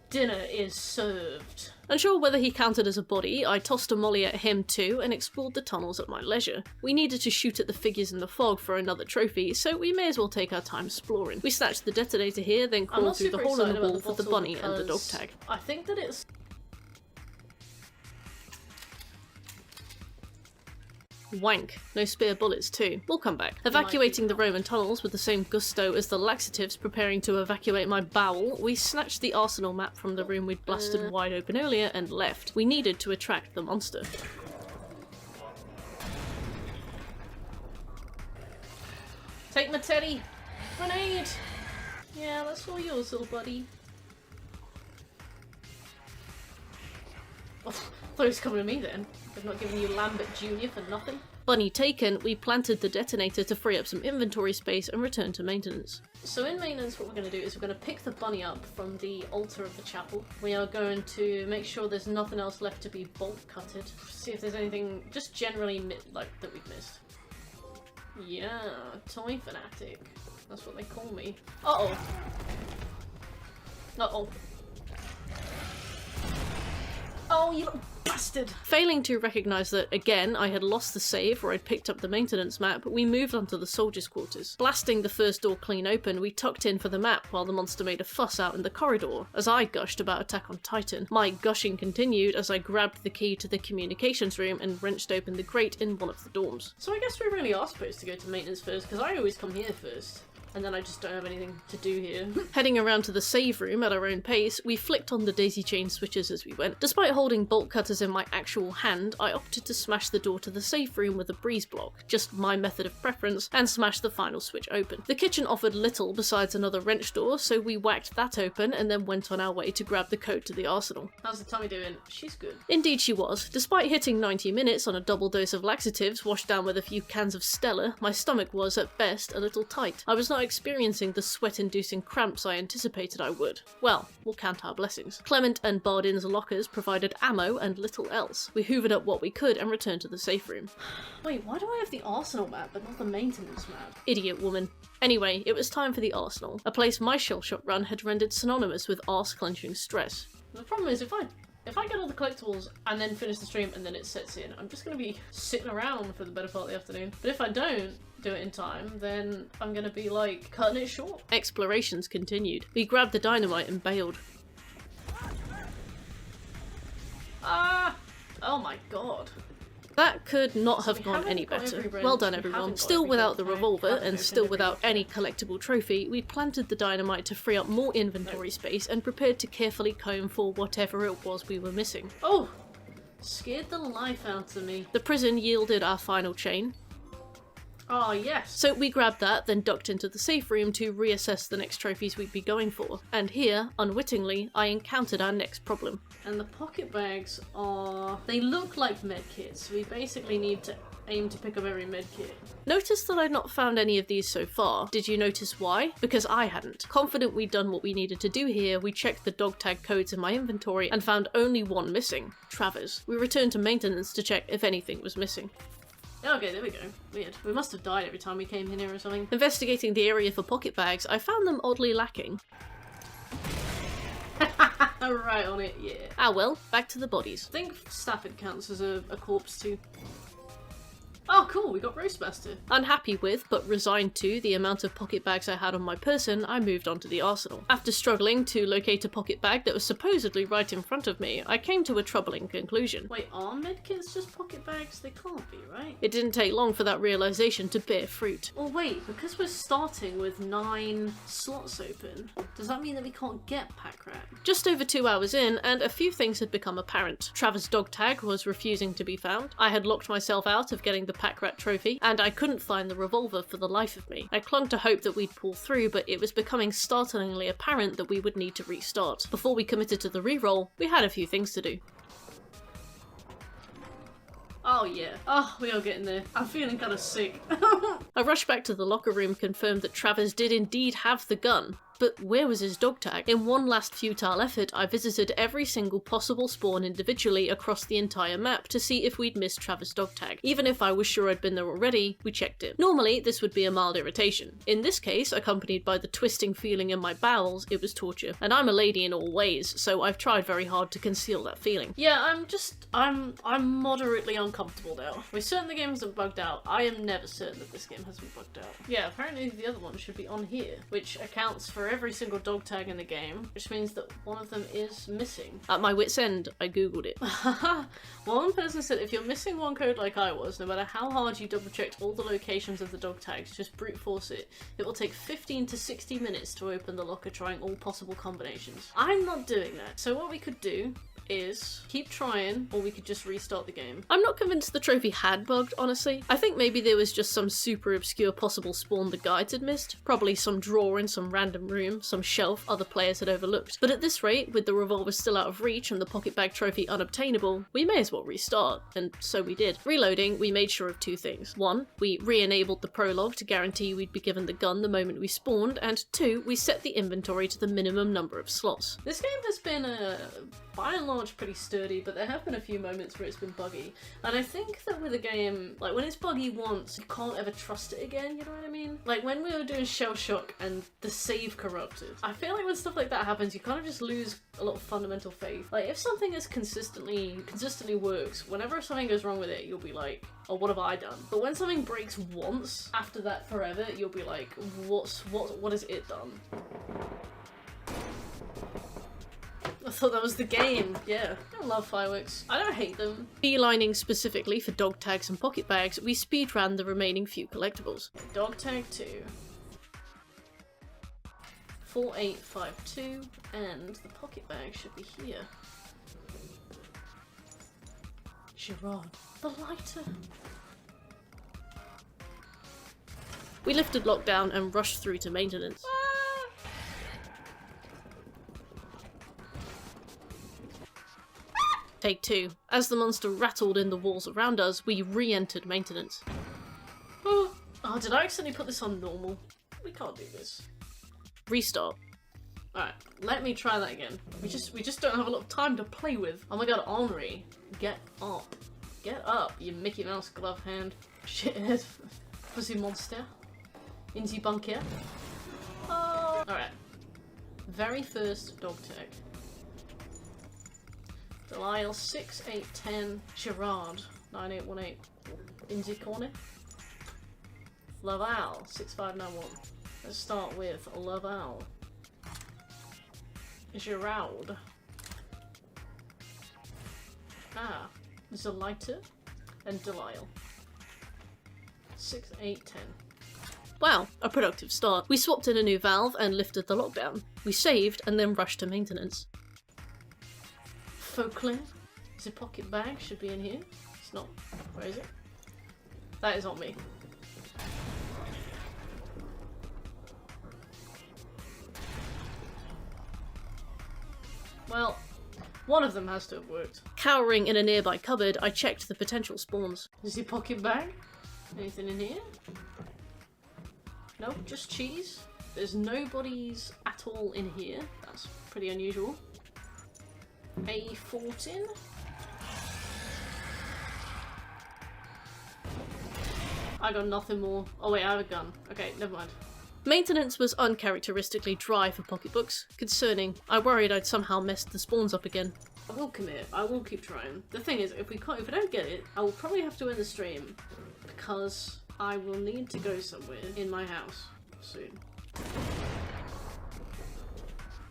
Dinner is served. Unsure whether he counted as a body, I tossed a molly at him too and explored the tunnels at my leisure. We needed to shoot at the figures in the fog for another trophy, so we may as well take our time exploring. We snatched the detonator here, then crawled through the hole in the wall for the bunny and the dog tag. I think that it's... wank. No spare bullets too. We'll come back. Evacuating the Roman tunnels with the same gusto as the laxatives preparing to evacuate my bowel, we snatched the arsenal map from the room we'd blasted wide open earlier and left. We needed to attract the monster. Take my teddy! Grenade! Yeah, that's all yours, little buddy. Oh, I thought he was coming to me then. I've not given you Lambert Jr. for nothing. Bunny taken, we planted the detonator to free up some inventory space and return to maintenance. So in maintenance what we're going to do is we're going to pick the bunny up from the altar of the chapel. We are going to make sure there's nothing else left to be bolt cutted. See if there's anything just generally like that we've missed. Yeah, toy fanatic. That's what they call me. Uh-oh. Uh-oh. Oh, you little bastard! Failing to recognise that, again, I had lost the save where I'd picked up the maintenance map, we moved onto the soldiers' quarters. Blasting the first door clean open, we tucked in for the map while the monster made a fuss out in the corridor, as I gushed about Attack on Titan. My gushing continued as I grabbed the key to the communications room and wrenched open the grate in one of the dorms. So I guess we really are supposed to go to maintenance first, because I always come here first. and then I just don't have anything to do here. Heading around to the save room at our own pace, we flicked on the daisy chain switches as we went. Despite holding bolt cutters in my actual hand, I opted to smash the door to the safe room with a breeze block, just my method of preference, and smash the final switch open. The kitchen offered little besides another wrench door, so we whacked that open and then went on our way to grab the code to the arsenal. How's the tummy doing? She's good. Indeed she was. Despite hitting 90 minutes on a double dose of laxatives washed down with a few cans of Stella, my stomach was, at best, a little tight. I was not experiencing the sweat-inducing cramps I anticipated I would. Well, we'll count our blessings. Clement and Bardin's lockers provided ammo and little else. We hoovered up what we could and returned to the safe room. Wait, why do I have the arsenal map but not the maintenance map? Idiot woman. Anyway, it was time for the arsenal, a place my Shellshock Run had rendered synonymous with arse-clenching stress. The problem is, if I get all the collectibles and then finish the stream and then it sets in, I'm just going to be sitting around for the better part of the afternoon. But if I don't do it in time, then I'm going to be like cutting it short. Explorations continued. We grabbed the dynamite and bailed. Ah! Oh my god. That could not have gone any better. Well done everyone. Still without the revolver and still without any collectible trophy, we planted the dynamite to free up more inventory space and prepared to carefully comb for whatever it was we were missing. Oh! Scared the life out of me. The prison yielded our final chain. Oh yes. So we grabbed that, then ducked into the safe room to reassess the next trophies we'd be going for. And here, unwittingly, I encountered our next problem. And the pocket bags are... they look like medkits. We basically need to aim to pick up every medkit. Notice that I'd not found any of these so far. Did you notice why? Because I hadn't. Confident we'd done what we needed to do here, we checked the dog tag codes in my inventory and found only one missing. Travers. We returned to maintenance to check if anything was missing. Okay, there we go. Weird. We must have died every time we came in here or something. Investigating the area for pocket bags, I found them oddly lacking. Right on it, yeah. Ah well, back to the bodies. I think Stafford counts as a corpse too. Oh cool, we got Roastmaster. Unhappy with, but resigned to, the amount of pocket bags I had on my person, I moved on to the arsenal. After struggling to locate a pocket bag that was supposedly right in front of me, I came to a troubling conclusion. Wait, are medkits just pocket bags? They can't be, right? It didn't take long for that realization to bear fruit. Oh wait, because we're starting with 9 slots open, does that mean that we can't get pack rat? Just over 2 hours in, and a few things had become apparent. Travers' dog tag was refusing to be found. I had locked myself out of getting the pack rat trophy, and I couldn't find the revolver for the life of me. I clung to hope that we'd pull through, but it was becoming startlingly apparent that we would need to restart. Before we committed to the reroll, we had a few things to do. Oh yeah. Oh, we are getting there. I'm feeling kind of sick. A rush back to the locker room confirmed that Travers did indeed have the gun. But where was his dog tag? In one last futile effort, I visited every single possible spawn individually across the entire map to see if we'd missed Travers' dog tag. Even if I was sure I'd been there already, we checked it. Normally, this would be a mild irritation. In this case, accompanied by the twisting feeling in my bowels, it was torture. And I'm a lady in all ways, so I've tried very hard to conceal that feeling. Yeah, I'm moderately uncomfortable now. We're certain the game hasn't bugged out. I am never certain that this game hasn't bugged out. Yeah, apparently the other one should be on here, which accounts for every single dog tag in the game, which means that one of them is missing. At my wit's end, I googled it. One person said if you're missing one code like I was, no matter how hard you double checked all the locations of the dog tags, just brute force it. It will take 15 to 60 minutes to open the locker trying all possible combinations. I'm not doing that. So what we could do is keep trying, or we could just restart the game. I'm not convinced the trophy had bugged, honestly. I think maybe there was just some super obscure possible spawn the guides had missed. Probably some drawer in some random room, some shelf other players had overlooked. But at this rate, with the revolver still out of reach and the pocket bag trophy unobtainable, we may as well restart. And so we did. Reloading, we made sure of 2 things. 1, we re-enabled the prologue to guarantee we'd be given the gun the moment we spawned, and 2, we set the inventory to the minimum number of slots. This game has been by and large pretty sturdy, but there have been a few moments where it's been buggy. And I think that with a game, like when it's buggy once, you can't ever trust it again, you know what I mean? Like when we were doing Shellshock and the save corrupted, I feel like when stuff like that happens, you kind of just lose a lot of fundamental faith. Like if something is consistently works, whenever something goes wrong with it, you'll be like, oh, what have I done? But when something breaks once, after that forever, you'll be like, what has it done? I thought that was the game. Yeah. I love fireworks. I don't hate them. Beelining specifically for dog tags and pocket bags, we speedran the remaining few collectibles. Dog tag 2. 4852, and the pocket bag should be here. Gerard, the lighter! We lifted lockdown and rushed through to maintenance. Take 2. As the monster rattled in the walls around us, we re-entered maintenance. Oh, did I accidentally put this on normal? We can't do this. Restart. Alright, let me try that again. We just don't have a lot of time to play with. Oh my god, Henri, get up. Get up, you Mickey Mouse glove hand. Shithead. Pussy monster. In the bunker. Oh. Alright. Very first dog tag. Delisle 6810. Gerard 9818. In the corner. Laval 6591. Let's start with Laval. Gerard. Ah, there's a lighter and Delisle. 6810. Wow, a productive start. We swapped in a new valve and lifted the lockdown. We saved and then rushed to maintenance. Folklin. The pocket bag should be in here. It's not. Where is it? That is on me. Well, one of them has to have worked. Cowering in a nearby cupboard, I checked the potential spawns. Is the pocket bag? Anything in here? Nope, just cheese. There's nobody's at all in here. That's pretty unusual. A14. I got nothing more. Oh wait, I have a gun. Okay, never mind. Maintenance was uncharacteristically dry for pocketbooks. Concerning. I worried I'd somehow messed the spawns up again. I will commit. I will keep trying. The thing is, if I don't get it, I will probably have to end the stream because I will need to go somewhere in my house soon.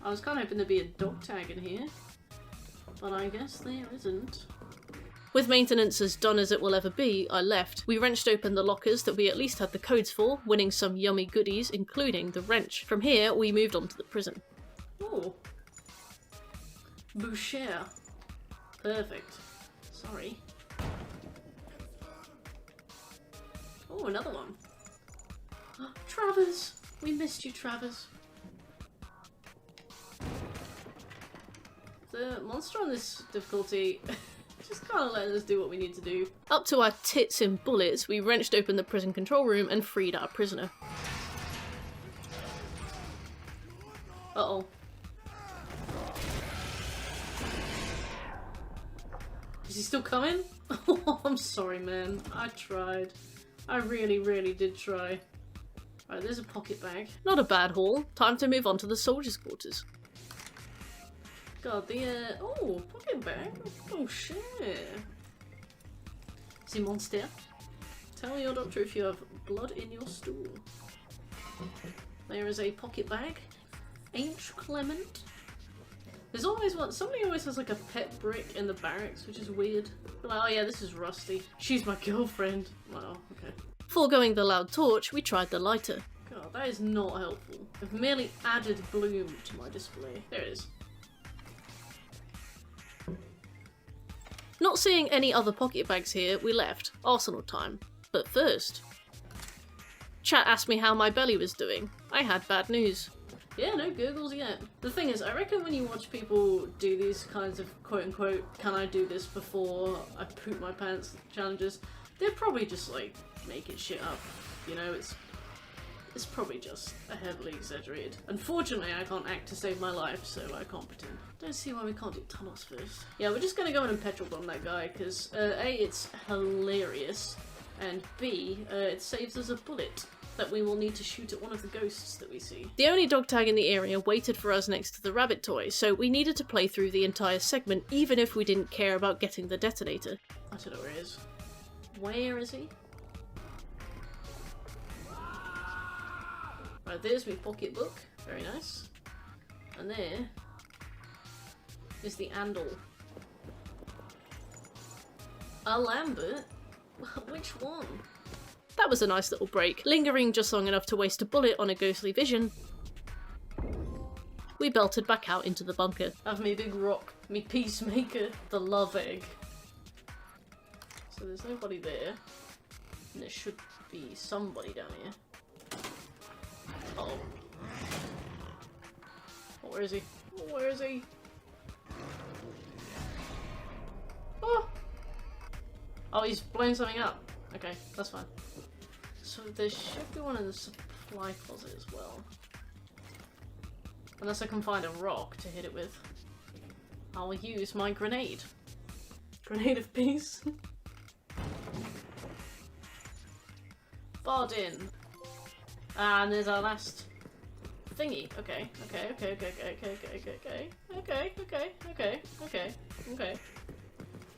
I was kind of hoping there'd be a dog tag in here, but I guess there isn't. With maintenance as done as it will ever be, I left. We wrenched open the lockers that we at least had the codes for, winning some yummy goodies, including the wrench. From here, we moved on to the prison. Oh. Boucher. Perfect. Sorry. Oh, another one. Travers! We missed you, Travers. The monster on this difficulty just kind of letting us do what we need to do. Up to our tits in bullets, we wrenched open the prison control room and freed our prisoner. Uh-oh. Is he still coming? Oh, I'm sorry, man. I tried. I really, really did try. Right, there's a pocket bag. Not a bad haul. Time to move on to the soldiers' quarters. God, oh, pocket bag. Oh, shit. The monster. Tell your doctor if you have blood in your stool. There is a pocket bag. Ain't Clement. There's always one. Somebody always has like a pet brick in the barracks, which is weird. Like, oh yeah, this is Rusty. She's my girlfriend. Wow, okay. Foregoing the loud torch, we tried the lighter. God, that is not helpful. I've merely added bloom to my display. There it is. Not seeing any other pocket bags here, we left. Arsenal time. But first... Chat asked me how my belly was doing. I had bad news. Yeah, no gurgles yet. The thing is, I reckon when you watch people do these kinds of quote-unquote, can I do this before I poop my pants challenges, they're probably just like making shit up. You know, it's probably just a heavily exaggerated. Unfortunately, I can't act to save my life, so I can't pretend. Don't see why we can't do tunnels first. Yeah, we're just gonna go in and petrol bomb that guy, because A, it's hilarious, and B, it saves us a bullet that we will need to shoot at one of the ghosts that we see. The only dog tag in the area waited for us next to the rabbit toy, so we needed to play through the entire segment even if we didn't care about getting the detonator. I don't know where he is. Where is he? Right, there's my pocketbook. Very nice. And there is the Andal. A Lambert? Which one? That was a nice little break, lingering just long enough to waste a bullet on a ghostly vision. we belted back out into the bunker. Have me big rock, me peacemaker, the love egg. So there's nobody there. And there should be somebody down here. Uh-oh. Oh, where is he? Oh, where is he? Oh! Oh, he's blowing something up. Okay, that's fine. So there should be one in the supply closet as well. Unless I can find a rock to hit it with. I'll use my grenade. Grenade of peace. Barred in. And there's our last thingy. Okay.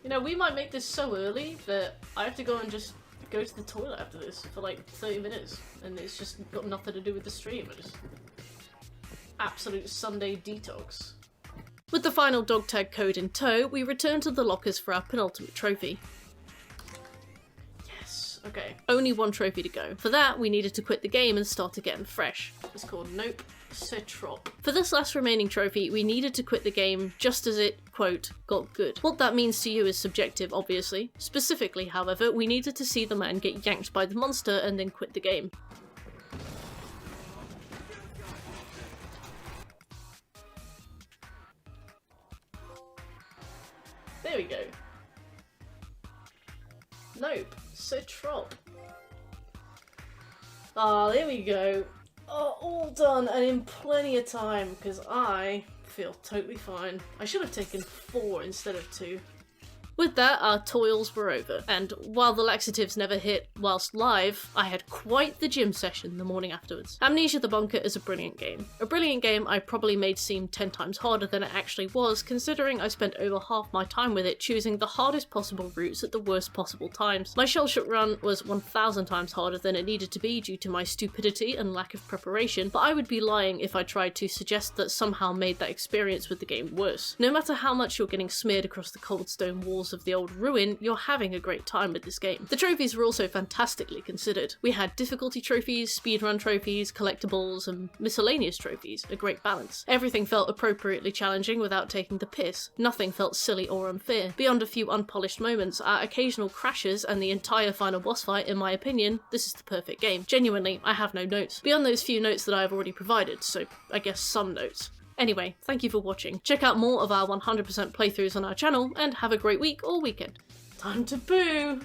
You know, we might make this so early that I have to go and just go to the toilet after this for like 30 minutes. And it's just got nothing to do with the stream. I just... absolute Sunday detox. With the final dog tag code in tow, we return to the lockers for our penultimate trophy. Yes, okay. Only one trophy to go. For that, we needed to quit the game and start again fresh. It's called Nope, Citrop. For this last remaining trophy, we needed to quit the game just as it, quote, got good. What that means to you is subjective, obviously. Specifically, however, we needed to see the man get yanked by the monster and then quit the game. There we go. Nope. Citrop. Ah, there we go. Oh, all done and in plenty of time because I feel totally fine. I should have taken 4 instead of 2. With that, our toils were over, and while the laxatives never hit whilst live, I had quite the gym session the morning afterwards. Amnesia the Bunker is a brilliant game. A brilliant game I probably made seem 10 times harder than it actually was, considering I spent over half my time with it choosing the hardest possible routes at the worst possible times. My Shellshock Run was 1,000 times harder than it needed to be due to my stupidity and lack of preparation, but I would be lying if I tried to suggest that somehow made that experience with the game worse. No matter how much you're getting smeared across the cold stone walls of the old ruin, you're having a great time with this game. The trophies were also fantastically considered. We had difficulty trophies, speedrun trophies, collectibles, and miscellaneous trophies, a great balance. Everything felt appropriately challenging without taking the piss. Nothing felt silly or unfair. Beyond a few unpolished moments, our occasional crashes, and the entire final boss fight, in my opinion, this is the perfect game. Genuinely, I have no notes. Beyond those few notes that I have already provided, so I guess some notes. Anyway, thank you for watching. Check out more of our 100% playthroughs on our channel, and have a great week or weekend. Time to boo!